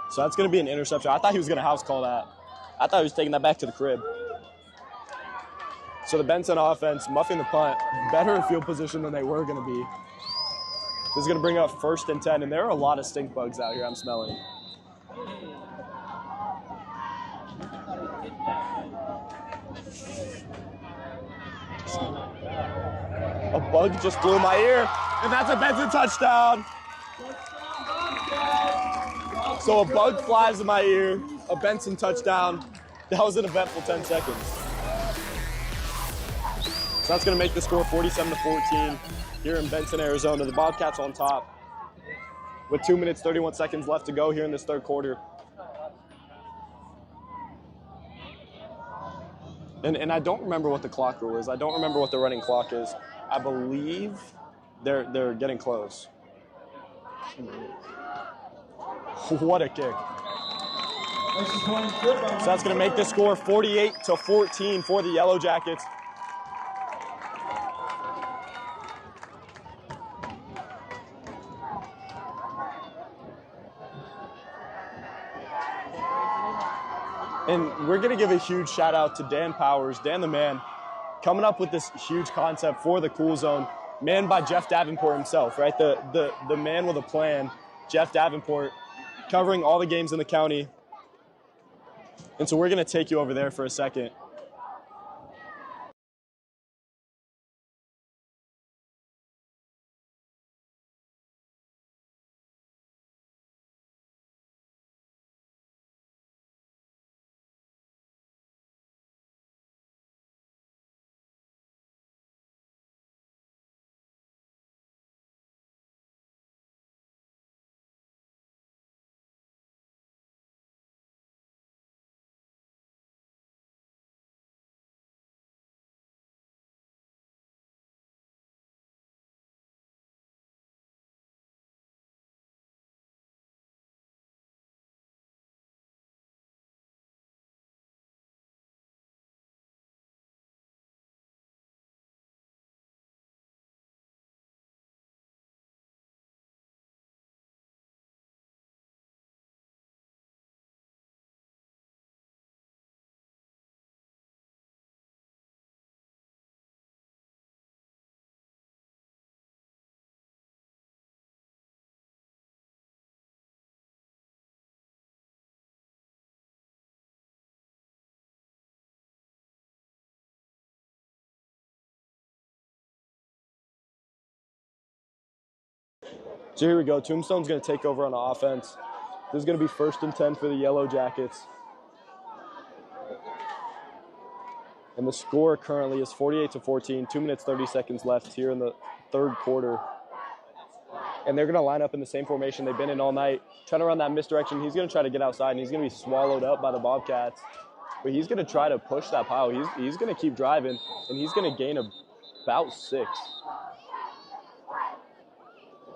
So that's going to be an interception. I thought he was going to house call that. I thought he was taking that back to the crib. So the Benson offense muffing the punt, better in field position than they were going to be. This is going to bring up 1st and 10, and there are a lot of stink bugs out here I'm smelling. A bug just flew in my ear, And that's a Benson touchdown. So a bug flies in my ear, a Benson touchdown. That was an eventful 10 seconds. So that's gonna make the score 47-14 here in Benson, Arizona. The Bobcats on top with 2 minutes, 31 seconds left to go here in this third quarter. And I don't remember what the clock rule is. I don't remember what the running clock is. I believe they're getting close. What a kick. So that's going to make the score 48-14 for the Yellowjackets. And we're going to give a huge shout out to Dan Powers, Dan the man, coming up with this huge concept for the Cool Zone, manned by Jeff Davenport himself, right? The man with a plan, Jeff Davenport, covering all the games in the county. And so we're going to take you over there for a second. So here we go. Tombstone's going to take over on the offense. This is going to be 1st and 10 for the Yellowjackets. And the score currently is 48-14, 2 minutes, 30 seconds left here in the third quarter. And they're going to line up in the same formation they've been in all night, trying to run that misdirection. He's going to try to get outside, and he's going to be swallowed up by the Bobcats. But he's going to try to push that pile. He's going to keep driving, and he's going to gain about 6.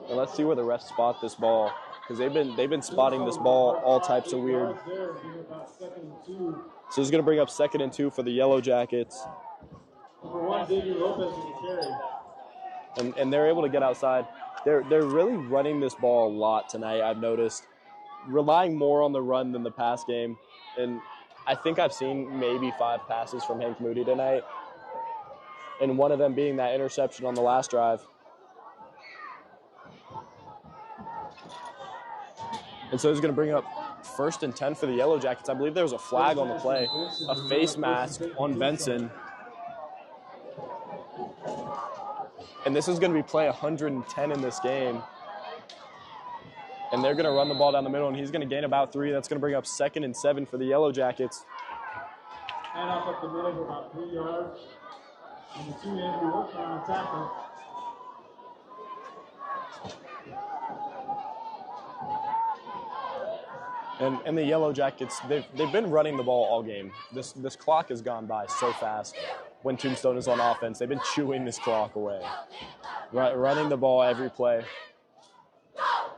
And let's see where the refs spot this ball, because they've been spotting this ball all types of weird. So he's going to bring up 2nd and 2 for the Yellowjackets. And they're able to get outside. They're really running this ball a lot tonight, I've noticed. Relying more on the run than the pass game. And I think I've seen maybe 5 passes from Hank Moody tonight. And one of them being that interception on the last drive. And so he's going to bring up 1st and 10 for the Yellowjackets. I believe there was a flag on the play, a face mask on Benson. And this is going to be play 110 in this game. And they're going to run the ball down the middle, and he's going to gain about 3. That's going to bring up 2nd and 7 for the Yellowjackets. Hand off up the middle for about 3 yards. And the 2 ends, we work on tackle. And the Yellowjackets, they've been running the ball all game. This clock has gone by so fast when Tombstone is on offense. They've been chewing this clock away. Running the ball every play.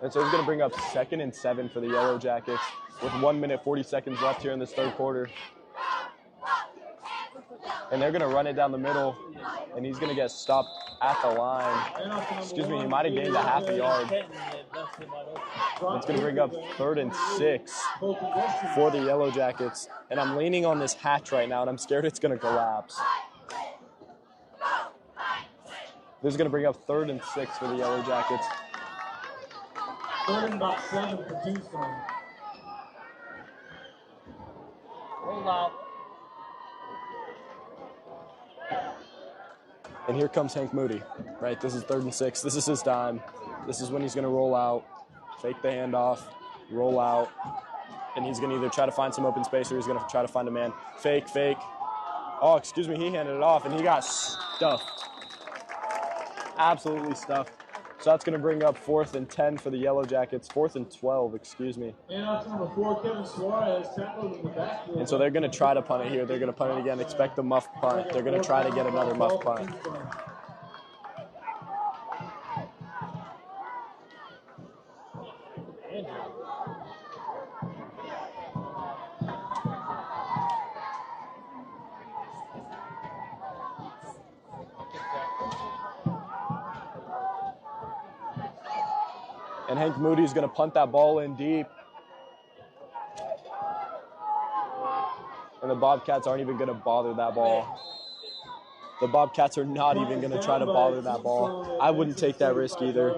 And so he's going to bring up 2nd and 7 for the Yellowjackets with 1 minute, 40 seconds left here in this third quarter. And they're going to run it down the middle, and he's going to get stopped at the line. Excuse me, he might have gained a half a yard. It's going to bring up 3rd and 6 for the Yellowjackets. And I'm leaning on this hatch right now, and I'm scared it's going to collapse. This is going to bring up 3rd and 6 for the Yellowjackets. 3rd and about 7 for Tombstone. Hold out. And here comes Hank Moody, right? This is 3rd and 6. This is his time. This is when he's going to roll out, fake the handoff, roll out, and he's going to either try to find some open space or he's going to try to find a man. Fake, fake. Oh, excuse me, he handed it off, and he got stuffed. Absolutely stuffed. So that's going to bring up 4th and 10 for the Yellow Jackets. 4th and 12, excuse me. And that's number 4, Kevin Suarez, tackled in the backfield. And so they're going to try to punt it here. They're going to punt it again. Expect the muff punt. They're going to try to get another muff punt. And Hank Moody's going to punt that ball in deep. And the Bobcats aren't even going to bother that ball. The Bobcats are not even going to try to bother that ball. I wouldn't take that risk either.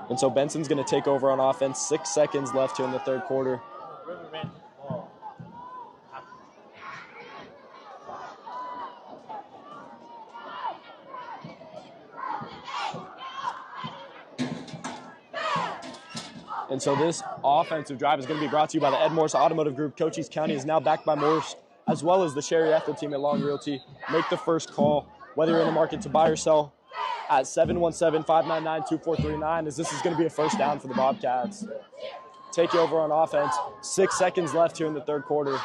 And so Benson's going to take over on offense. 6 seconds left here in the 3rd quarter. And so this offensive drive is going to be brought to you by the MORSE Automotive Group. Cochise County is now backed by MORSE, as well as the Sherry ETHELL team at Long Realty. Make the first call, whether you're in the market to buy or sell, at 717-599-2439, as this is going to be a first down for the Bobcats. Take you over on offense. 6 seconds left here in the 3rd quarter.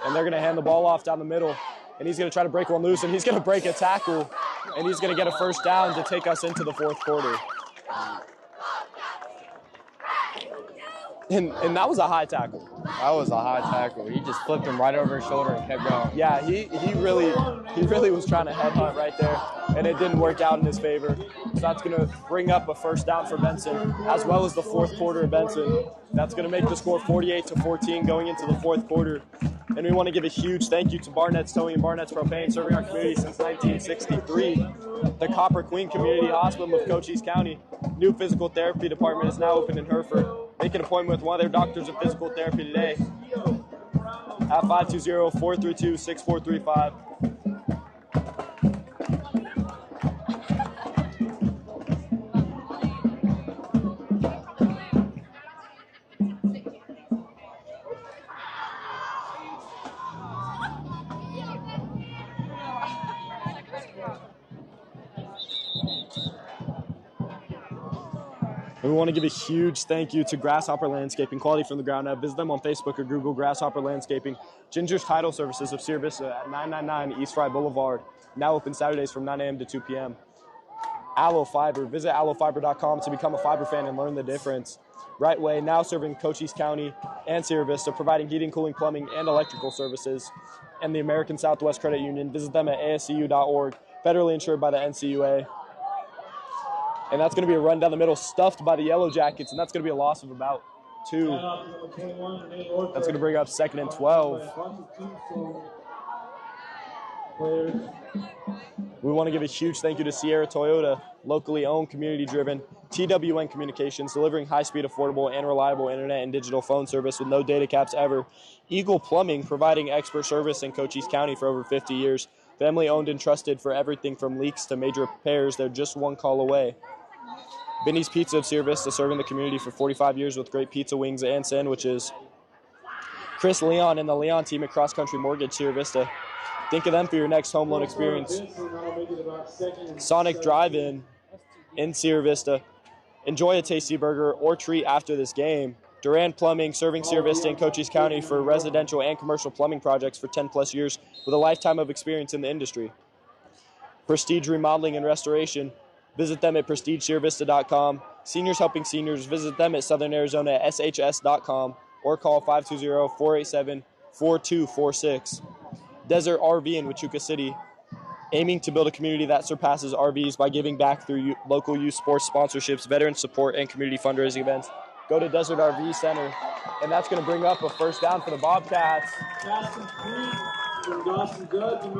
And they're going to hand the ball off down the middle. And he's going to try to break one loose, and he's going to break a tackle. And he's going to get a first down to take us into the 4th quarter. And that was a high tackle. That was a high tackle. He just flipped him right over his shoulder and kept going. Yeah, he really was trying to headhunt right there, and it didn't work out in his favor. So that's going to bring up a first down for Benson, as well as the 4th quarter of Benson. That's going to make the score 48-14 going into the 4th quarter. And we want to give a huge thank you to BARNETT'S Towing and BARNETT'S Propane, serving our community since 1963. The Copper Queen Community Hospital of Cochise County. New physical therapy department is now open in Hereford. Make an appointment with one of their doctors of physical therapy today at 520-432-6435. We want to give a huge thank you to Grasshopper Landscaping, quality from the ground up. Visit them on Facebook or Google, Grasshopper Landscaping. Ginger's Title Services of Sierra Vista at 999 East Fry Boulevard, now open Saturdays from 9 a.m. to 2 p.m. ALLO Fiber. Visit allofiber.com to become a fiber fan and learn the difference. Right Way, now serving Cochise County and Sierra Vista, providing heating, cooling, plumbing, and electrical services. And the American Southwest Credit Union. Visit them at ascu.org, federally insured by the NCUA. And that's going to be a run down the middle, stuffed by the Yellow Jackets, and that's going to be a loss of about 2. That's going to bring up 2nd and 12. We want to give a huge thank you to Sierra Toyota, locally owned, community-driven, TWN Communications, delivering high-speed, affordable, and reliable internet and digital phone service with no data caps ever. Eagle Plumbing, providing expert service in Cochise County for over 50 years. Family-owned and trusted for everything from leaks to major repairs. They're just one call away. Benny's Pizza of Sierra Vista, serving the community for 45 years with great pizza, wings, and sandwiches. Chris Leon and the Leon team at Cross Country Mortgage, Sierra Vista. Think of them for your next home loan experience. Sonic Drive-In in Sierra Vista. Enjoy a tasty burger or treat after this game. Duran Plumbing, serving Sierra Vista and Cochise County for residential and commercial plumbing projects for 10-plus years with a lifetime of experience in the industry. Prestige Remodeling and Restoration. Visit them at prestigesierravista.com. Seniors Helping Seniors. Visit them at southernarizonaSHS.com or call 520-487-4246. Desert RV in Huachuca City. Aiming to build a community that surpasses RVs by giving back through local youth sports sponsorships, veteran support, and community fundraising events. Go to Desert RV Center, and that's going to bring up a first down for the Bobcats.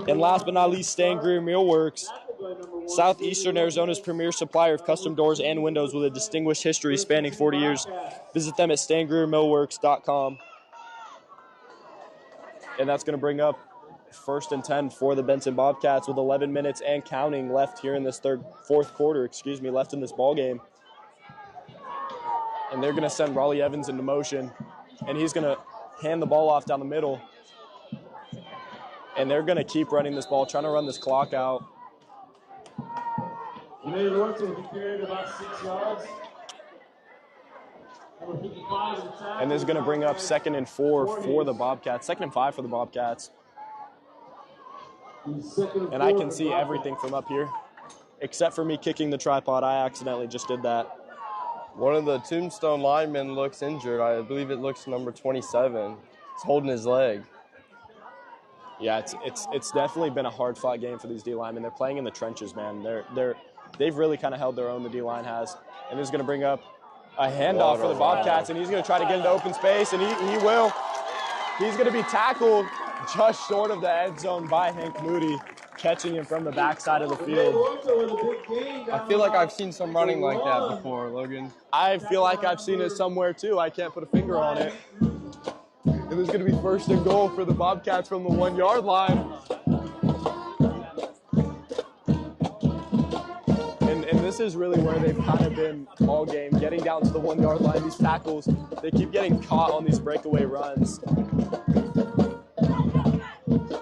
And last but not least, Stan Greer Millworks, Southeastern Arizona's premier supplier of custom doors and windows with a distinguished history spanning 40 years. Visit them at stangreermillworks.com. And that's going to bring up 1st and 10 for the Benson Bobcats with 11 minutes and counting left here in this fourth quarter, left in this ball game. And they're going to send Raleigh Evans into motion, and he's going to hand the ball off down the middle. And they're going to keep running this ball, trying to run this clock out. You made it work, so he carried about 6 yards. Number 55 is attack. And this is going to bring up 2nd and 4 for the Bobcats, 2nd and 5 for the Bobcats. And I can see everything from up here, except for me kicking the tripod. I accidentally just did that. One of the Tombstone linemen looks injured. I believe it looks number 27. He's holding his leg. Yeah, it's definitely been a hard-fought game for these D linemen. They're playing in the trenches, man. They've really kind of held their own, the D line has. And this is going to bring up a handoff for the Bobcats, and he's going to try to get into open space, and he will. He's going to be tackled just short of the end zone by Hank Moody, catching him from the backside of the field. I feel like I've seen some running like that before, Logan. I feel like I've seen it somewhere too. I can't put a finger on it. It was going to be 1st and goal for the Bobcats from the 1-yard line. And this is really where they've kind of been all game, getting down to the 1-yard line. These tackles, they keep getting caught on these breakaway runs.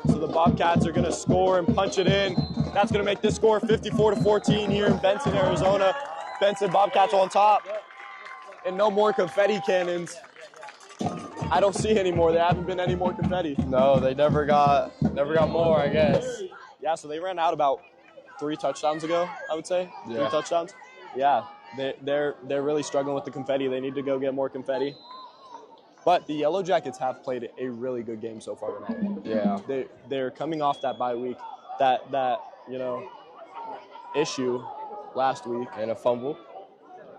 So the Bobcats are going to score and punch it in. That's going to make this score 54-14 here in Benson, Arizona. Benson Bobcats on top. And no more confetti cannons. I don't see any more. There haven't been any more confetti. No, they never got more, I guess. Yeah, so they ran out about 3 touchdowns ago, I would say. Yeah. 3 touchdowns. Yeah, they're really struggling with the confetti. They need to go get more confetti. But the Yellowjackets have played a really good game so far tonight. Yeah. They're coming off that bye week, that issue last week. And a fumble.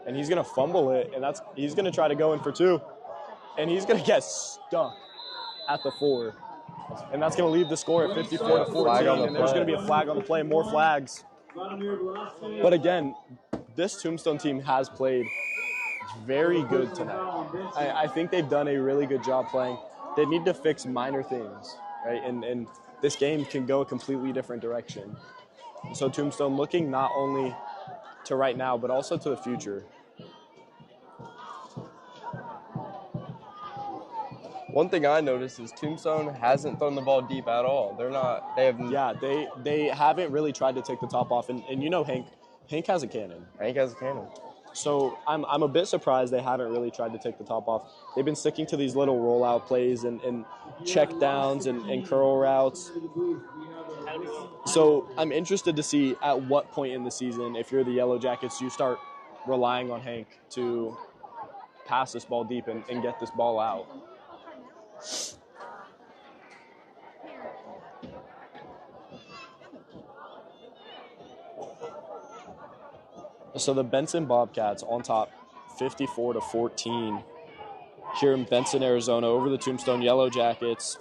And he's going to fumble it, and he's going to try to go in for 2. And he's going to get stuck at the 4. And that's going to leave the score at 54-14. And there's going to be a flag on the play, more flags. But again, this Tombstone team has played very good tonight. I think they've done a really good job playing. They need to fix minor things, right? And this game can go a completely different direction. So Tombstone looking not only to right now, but also to the future. One thing I noticed is Tombstone hasn't thrown the ball deep at all. Yeah, they haven't really tried to take the top off. And you know Hank has a cannon. Hank has a cannon. So I'm a bit surprised they haven't really tried to take the top off. They've been sticking to these little rollout plays and check downs and curl routes. So I'm interested to see at what point in the season, if you're the Yellowjackets, you start relying on Hank to pass this ball deep and get this ball out. So the Benson Bobcats on top 54-14 here in Benson, Arizona over the Tombstone Yellowjackets.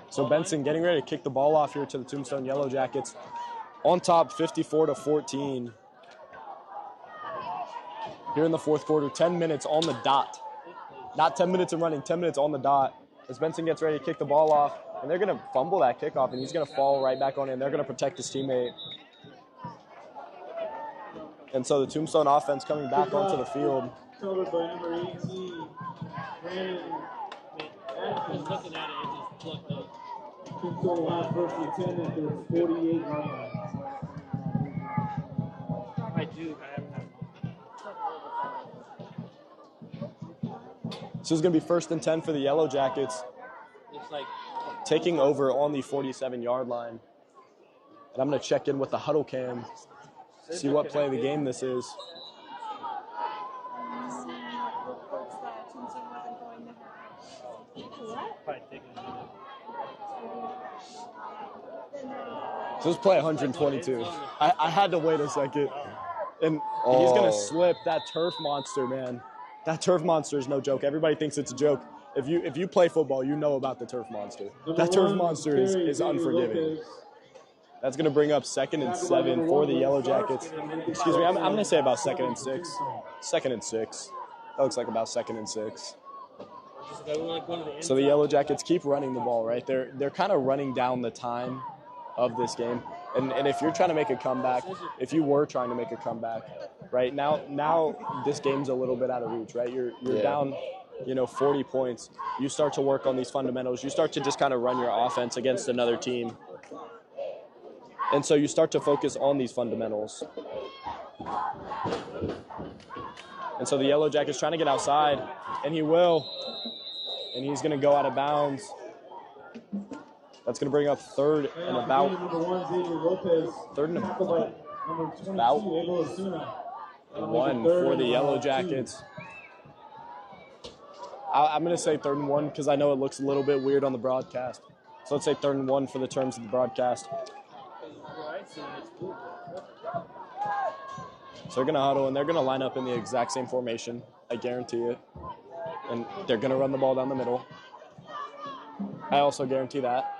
So Benson getting ready to kick the ball off here to the Tombstone Yellowjackets. On top 54-14. Here in the fourth quarter, 10 minutes on the dot. Not 10 minutes of running, 10 minutes on the dot. As Benson gets ready to kick the ball off, and they're going to fumble that kickoff, and he's going to fall right back on in. They're going to protect his teammate. And so the Tombstone offense coming back onto the field. Covered by number 18, Brandon. Just looking at it, it just plucked up. Tombstone last first and 10 at the 48-yard line. So it's going to be 1st and 10 for the Yellow Jackets, It's like taking over on the 47-yard line. And I'm going to check in with the huddle cam, see what play of the game this is. So let's play 122. I had to wait a second. And he's going to slip that turf monster, man. That turf monster is no joke. Everybody thinks it's a joke. If you play football, you know about the turf monster. That turf monster is unforgiving. That's going to bring up 2nd and 7 for the Yellow Jackets. Excuse me, I'm going to say about 2nd and 6. 2nd and 6. That looks like about 2nd and 6. So the Yellow Jackets keep running the ball, right? They're kind of running down the time of this game. And if you're trying to make a comeback, if you were trying to make a comeback, right, now this game's a little bit out of reach, right? You're down, 40 points. You start to work on these fundamentals. You start to just kind of run your offense against another team. And so you start to focus on these fundamentals. And so the Yellow Jacket's trying to get outside, and he will. And he's going to go out of bounds. That's going to bring up 3rd and about. 3rd and about 1 for the Yellow Jackets. I'm going to say 3rd and 1 because I know it looks a little bit weird on the broadcast. So let's say 3rd and 1 for the terms of the broadcast. So they're going to huddle, and they're going to line up in the exact same formation. I guarantee it. And they're going to run the ball down the middle. I also guarantee that.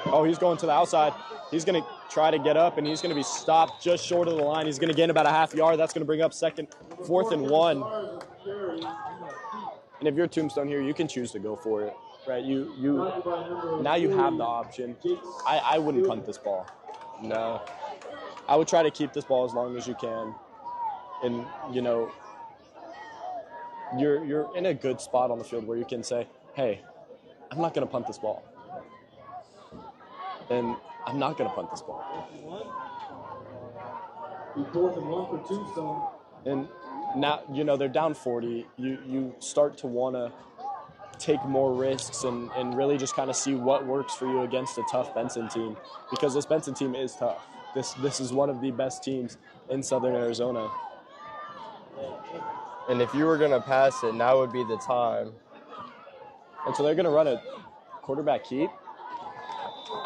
Oh, he's going to the outside. He's going to try to get up, and he's going to be stopped just short of the line. He's going to gain about a half yard. That's going to bring up 4th and 1. And if you're Tombstone here, you can choose to go for it, right? Now you have the option. I wouldn't punt this ball. No. I would try to keep this ball as long as you can. And, you're in a good spot on the field where you can say, hey, I'm not going to punt this ball. And I'm not going to punt this ball. 4th and 1 for Tombstone. And now, they're down 40. You start to want to take more risks and really just kind of see what works for you against a tough Benson team. Because this Benson team is tough. This is one of the best teams in Southern Arizona. And if you were going to pass it, now would be the time. And so they're going to run a quarterback keep.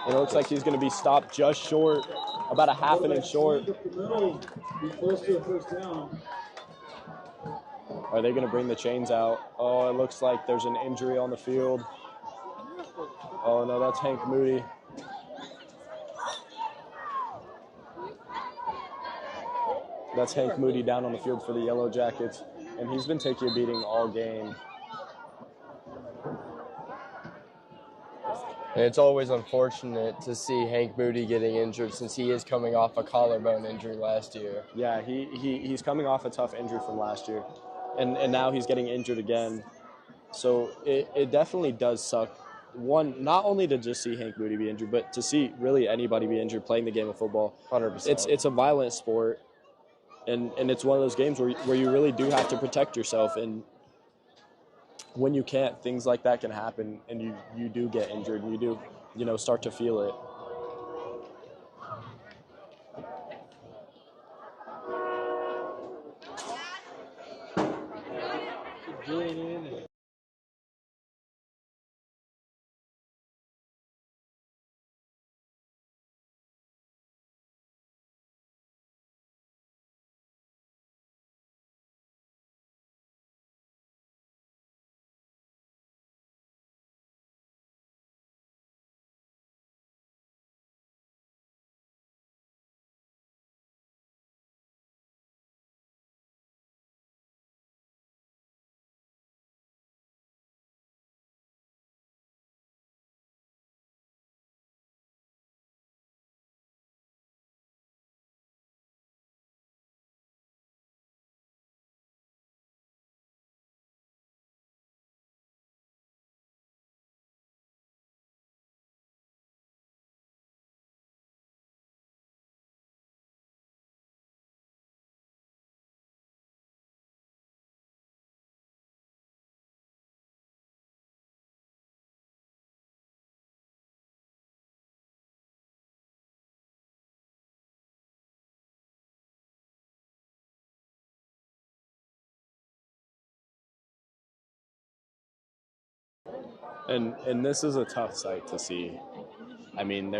And it looks like he's going to be stopped just short, about a half an inch short. Are they going to bring the chains out? Oh, it looks like there's an injury on the field. Oh, no, that's Hank Moody. That's Hank Moody down on the field for the Yellow Jackets. And he's been taking a beating all game. And it's always unfortunate to see Hank Moody getting injured since he is coming off a collarbone injury last year. Yeah, he's coming off a tough injury from last year. And now he's getting injured again. So it definitely does suck. One, not only to just see Hank Moody be injured, but to see really anybody be injured playing the game of football. 100%. It's a violent sport. And it's one of those games where you really do have to protect yourself. And when you can't, things like that can happen, and you do get injured, and you do, start to feel it. And this is a tough sight to see. I mean,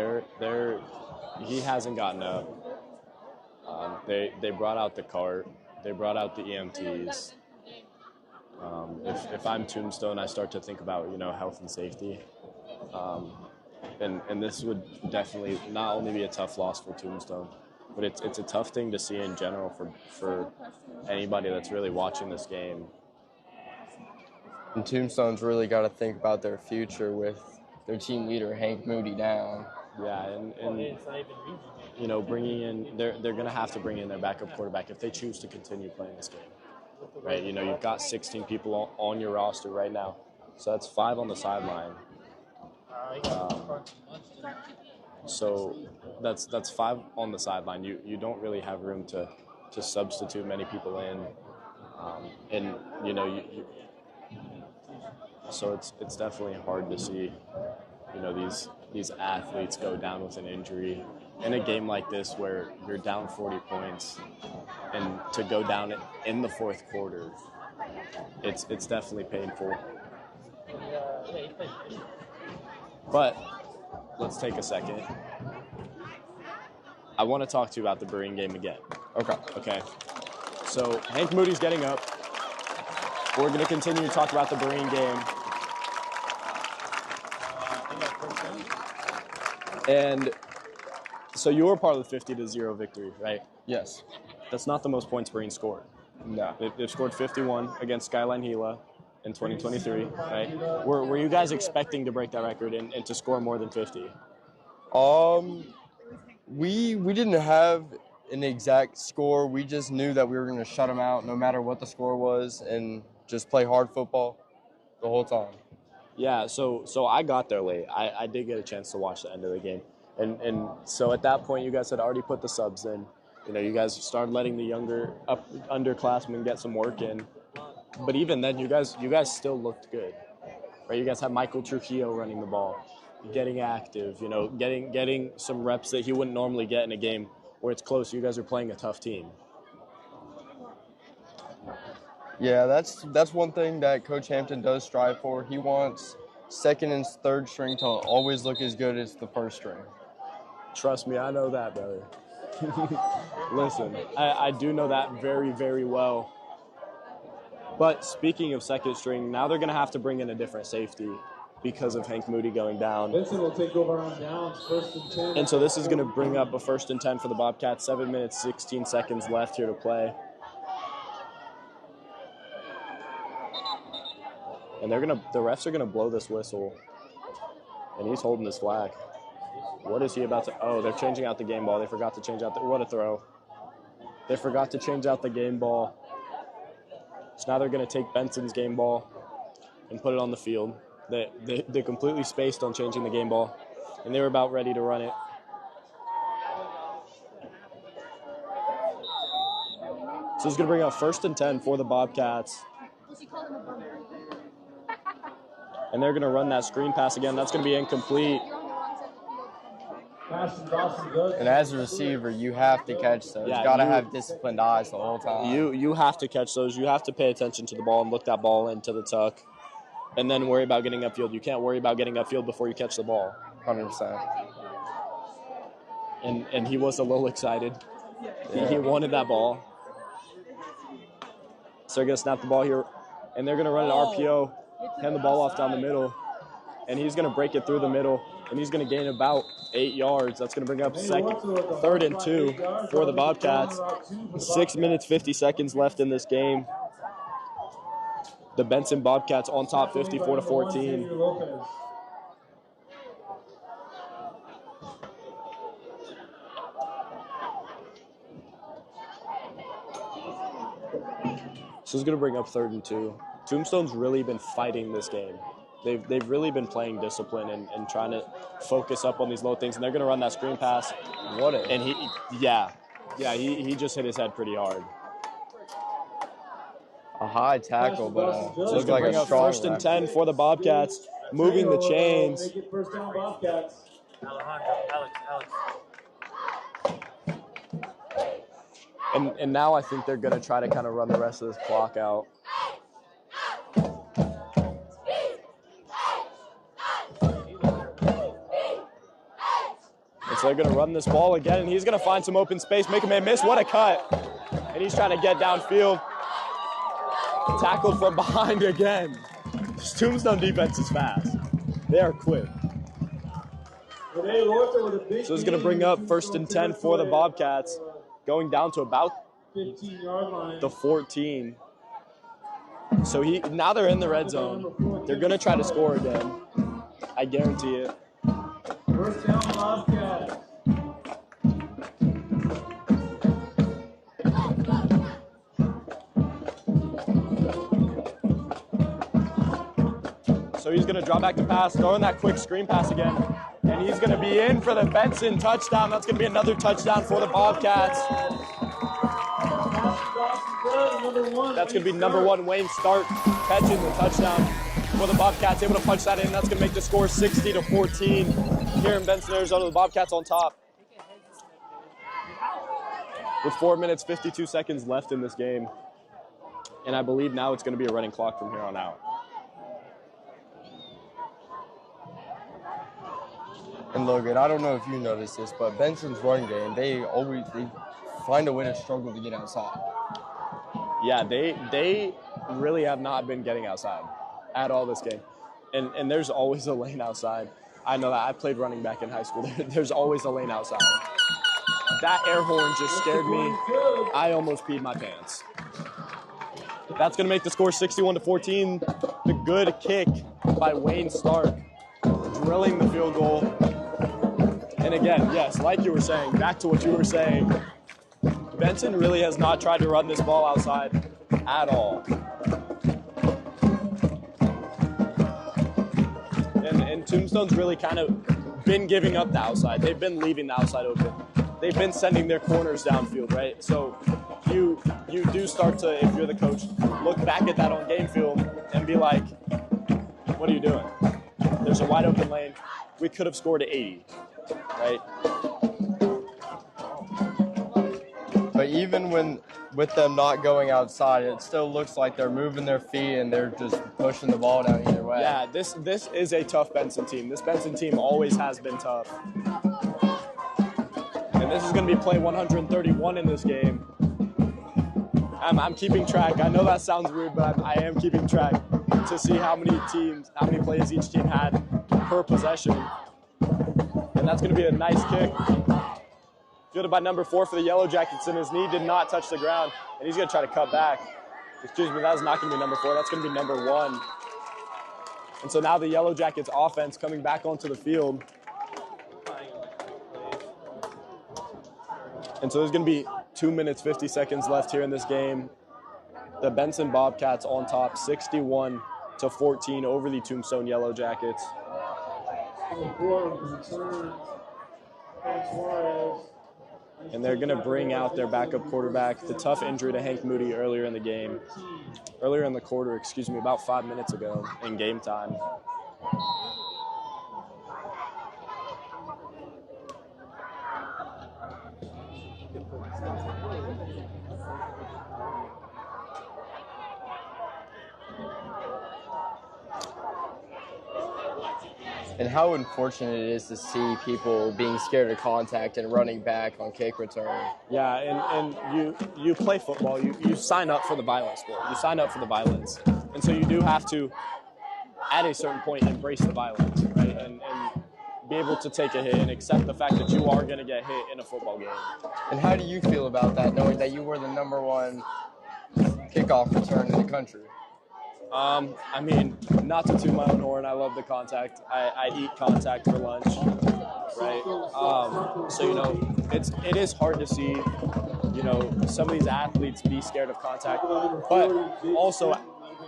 he hasn't gotten up. They brought out the cart. They brought out the EMTs. If I'm Tombstone, I start to think about, you know, health and safety. And this would definitely not only be a tough loss for Tombstone, but it's a tough thing to see in general for anybody that's really watching this game. And Tombstone's really got to think about their future with their team leader, Hank Moody, down. Yeah, and you know, bringing in, they're going to have to bring in their backup quarterback if they choose to continue playing this game, right? You know, you've got 16 people on your roster right now, so that's 5 on the sideline. So that's 5 on the sideline. You don't really have room to substitute many people in, and you know so it's definitely hard to see, you know, these athletes go down with an injury in a game like this where you're down 40 points, and to go down in the fourth quarter, it's definitely painful. But let's take a second. I want to talk to you about the Berean game again. Okay. So Hank Moody's getting up. We're going to continue to talk about the Berean game. And so you were part of the 50-0 victory, right? Yes. That's not the most points Berean scored. No. They've scored 51 against Skyline Gila in 2023, right? Were you guys expecting to break that record and to score more than 50? We didn't have an exact score. We just knew that we were going to shut them out no matter what the score was and just play hard football the whole time. Yeah, so I got there late. I did get a chance to watch the end of the game. And so at that point, you guys had already put the subs in. You know, you guys started letting the younger underclassmen get some work in. But even then, you guys still looked good, right? You guys had Michael Trujillo running the ball, getting active, you know, getting some reps that he wouldn't normally get in a game where it's close. You guys are playing a tough team. Yeah, that's one thing that Coach Hampton does strive for. He wants second and third string to always look as good as the first string. Trust me, I know that, brother. Listen, I do know that very, very well. But speaking of second string, now they're going to have to bring in a different safety because of Hank Moody going down. Benson will take over on downs, 1st and 10. And so this is going to bring up a 1st and 10 for the Bobcats. 7 minutes, 16 seconds left here to play. And the refs are going to blow this whistle. And he's holding this flag. What is he about to? Oh, they're changing out the game ball. They forgot to change out what a throw. They forgot to change out the game ball. So now they're going to take Benson's game ball and put it on the field. They completely spaced on changing the game ball, and they were about ready to run it. So it's going to bring up 1st and 10 for the Bobcats. And they're going to run that screen pass again. That's going to be incomplete. And as a receiver, you have to catch those. Yeah, you got to have disciplined eyes the whole time. You have to catch those. You have to pay attention to the ball and look that ball into the tuck, and then worry about getting upfield. You can't worry about getting upfield before you catch the ball. 100%. And he was a little excited. Yeah. He wanted that ball. So they're going to snap the ball here, and they're going to run an RPO, hand the ball off down the middle, and he's going to break it through the middle, and he's going to gain about 8 yards. That's going to bring up 3rd and 2 for the Bobcats. 6 minutes, 50 seconds left in this game. The Benson Bobcats on top 54-14. So it's going to bring up 3rd and 2. Tombstone's really been fighting this game. They've really been playing discipline and trying to focus up on these low things, and they're going to run that screen pass. And he just hit his head pretty hard. A high tackle, but so it's going to bring up 1st and 10 for the Bobcats, moving the chains. Make it 1st down Bobcats. Alex. And now I think they're going to try to kind of run the rest of this clock out. So they're going to run this ball again, and he's going to find some open space, make a man miss. What a cut. And he's trying to get downfield. Tackled from behind again. This Tombstone defense is fast. They are quick. So it's going to bring up 1st and 10 for the Bobcats, going down to about 15-yard line. the 14. So now they're in the red zone. They're going to try to score again. I guarantee it. First down, Bobcats. So he's going to draw back to pass, throwing that quick screen pass again. And he's going to be in for the Benson touchdown. That's going to be another touchdown for the Bobcats. That's going to be number 1, Wayne Stark, catching the touchdown for the Bobcats, able to punch that in. That's going to make the score 60-14 here in Benson, Arizona. The Bobcats on top. With 4 minutes, 52 seconds left in this game. And I believe now it's going to be a running clock from here on out. And Logan, I don't know if you noticed this, but Benson's run game, they find a way to struggle to get outside. Yeah, they really have not been getting outside at all this game. And there's always a lane outside. I know that. I played running back in high school. There's always a lane outside. That air horn just scared me. I almost peed my pants. That's going to make the score 61-14. The good kick by Wayne Stark, drilling the field goal. And again, yes, like you were saying, back to what you were saying, Benson really has not tried to run this ball outside at all. And Tombstone's really kind of been giving up the outside. They've been leaving the outside open. They've been sending their corners downfield, right? So you do start to, if you're the coach, look back at that on game film and be like, what are you doing? There's a wide open lane. We could have scored at 80, right? But even with them not going outside, it still looks like they're moving their feet and they're just pushing the ball down either way. Yeah, this is a tough Benson team. This Benson team always has been tough. And this is going to be play 131 in this game. I'm keeping track. I know that sounds weird, but I am keeping track to see how many plays each team had per possession. And that's going to be a nice kick. Fielded by number 4 for the Yellowjackets, and his knee did not touch the ground, and he's going to try to cut back. Excuse me, that's not going to be number 4. That's going to be number 1. And so now the Yellowjackets offense coming back onto the field. And so there's going to be 2 minutes, 50 seconds left here in this game. The Benson Bobcats on top, 61-14 over the Tombstone Yellowjackets. And they're going to bring out their backup quarterback. The tough injury to Hank Moody earlier in the game. Earlier in the quarter, excuse me, about 5 minutes ago in game time. And how unfortunate it is to see people being scared of contact and running back on kick return. Yeah, and you play football. You sign up for the violence sport. You sign up for the violence. And so you do have to, at a certain point, embrace the violence, right? And be able to take a hit and accept the fact that you are going to get hit in a football game. And how do you feel about that, knowing that you were the #1 kickoff return in the country? I mean, not to toot my own horn, I love the contact. I eat contact for lunch, right? So, you know, it is hard to see, you know, some of these athletes be scared of contact. But also,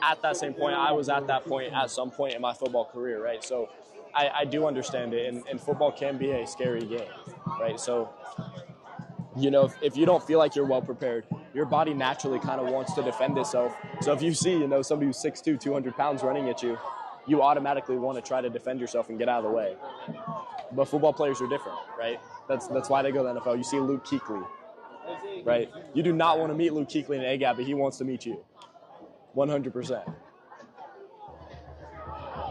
at that same point, I was at that point at some point in my football career, right? So I do understand it, and football can be a scary game, right? So, you know, if you don't feel like you're well prepared, your body naturally kind of wants to defend itself. So if you see, you know, somebody who's 6'2", 200 pounds running at you, you automatically want to try to defend yourself and get out of the way. But football players are different, right? That's why they go to the NFL. You see Luke Kuechly, right? You do not want to meet Luke Kuechly in an A-gap, but he wants to meet you, 100%.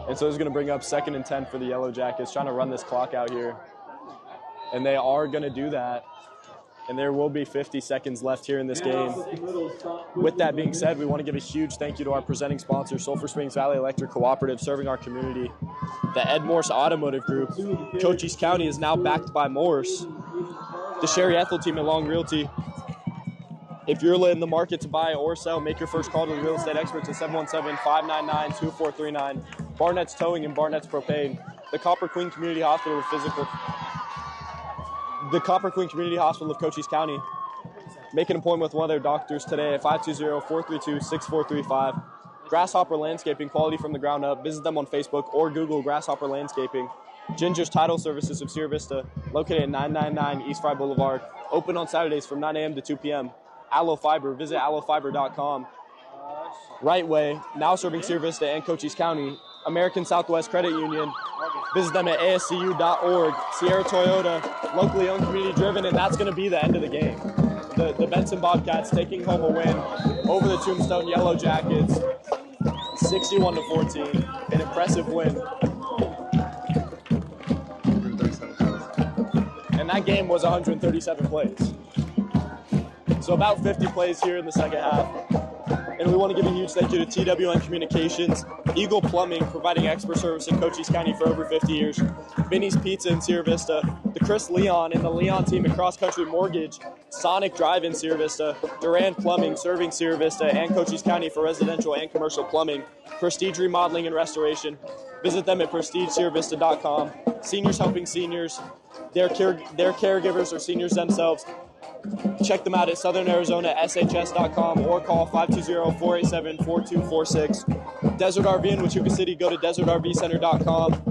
And so it's going to bring up 2nd and 10 for the Yellowjackets, trying to run this clock out here. And they are going to do that. And there will be 50 seconds left here in this game. With that being said, we want to give a huge thank you to our presenting sponsor, Sulphur Springs Valley Electric Cooperative, serving our community. The MORSE Automotive Group. Cochise County is now backed by MORSE. The Sherry ETHELL team at Long Realty. If you're in the market to buy or sell, make your first call to the real estate experts at 717-599-2439. Barnett's Towing and Barnett's Propane. The Copper Queen Community Hospital of Cochise County. Make an appointment with one of their doctors today at 520-432-6435. Grasshopper Landscaping, quality from the ground up. Visit them on Facebook or Google Grasshopper Landscaping. Ginger's Title Services of Sierra Vista, located at 999 East Fry Boulevard. Open on Saturdays from 9 a.m. to 2 p.m. ALLO Fiber, visit allofiber.com. Right Way, now serving Sierra Vista and Cochise County. American Southwest Credit Union, visit them at ascu.org. Sierra Toyota, locally owned, community driven, and that's going to be the end of the game. The Benson Bobcats taking home a win over the Tombstone Yellowjackets, 61-14, an impressive win. And that game was 137 plays. So about 50 plays here in the second half. And we want to give a huge thank you to TWN Communications, Eagle Plumbing, providing expert service in Cochise County for over 50 years, Vinny's Pizza in Sierra Vista, the Chris Leon and the Leon team at Cross Country Mortgage, Sonic Drive in Sierra Vista, Duran Plumbing, serving Sierra Vista and Cochise County for residential and commercial plumbing, Prestige Remodeling and Restoration. Visit them at prestigesierravista.com. Seniors helping seniors, their caregivers or seniors themselves. Check them out at southernarizonaSHS.com or call 520-487-4246. Desert RV in Huachuca City, go to desertrvcenter.com.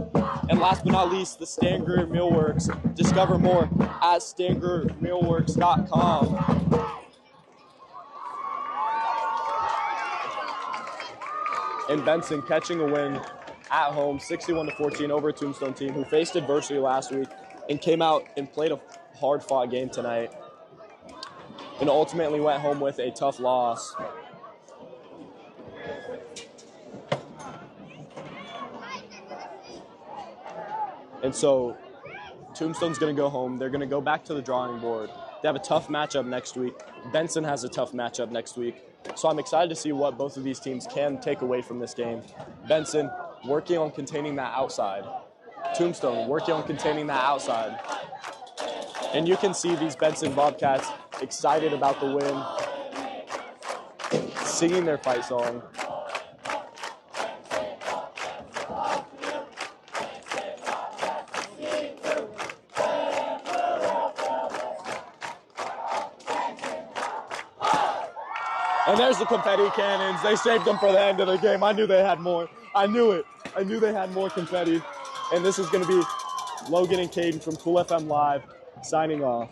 And last but not least, the Stan Greer Millworks. Discover more at stangreermillworks.com. And Benson catching a win at home, 61-14 over a Tombstone team who faced adversity last week and came out and played a hard-fought game tonight, and ultimately went home with a tough loss. And so Tombstone's going to go home. They're going to go back to the drawing board. They have a tough matchup next week. Benson has a tough matchup next week. So I'm excited to see what both of these teams can take away from this game. Benson working on containing that outside. Tombstone working on containing that outside. And you can see these Benson Bobcats excited about the win, singing their fight song. And there's the confetti cannons. They saved them for the end of the game. I knew they had more. I knew it. I knew they had more confetti. And this is going to be Logan and Caden from Cool FM Live signing off.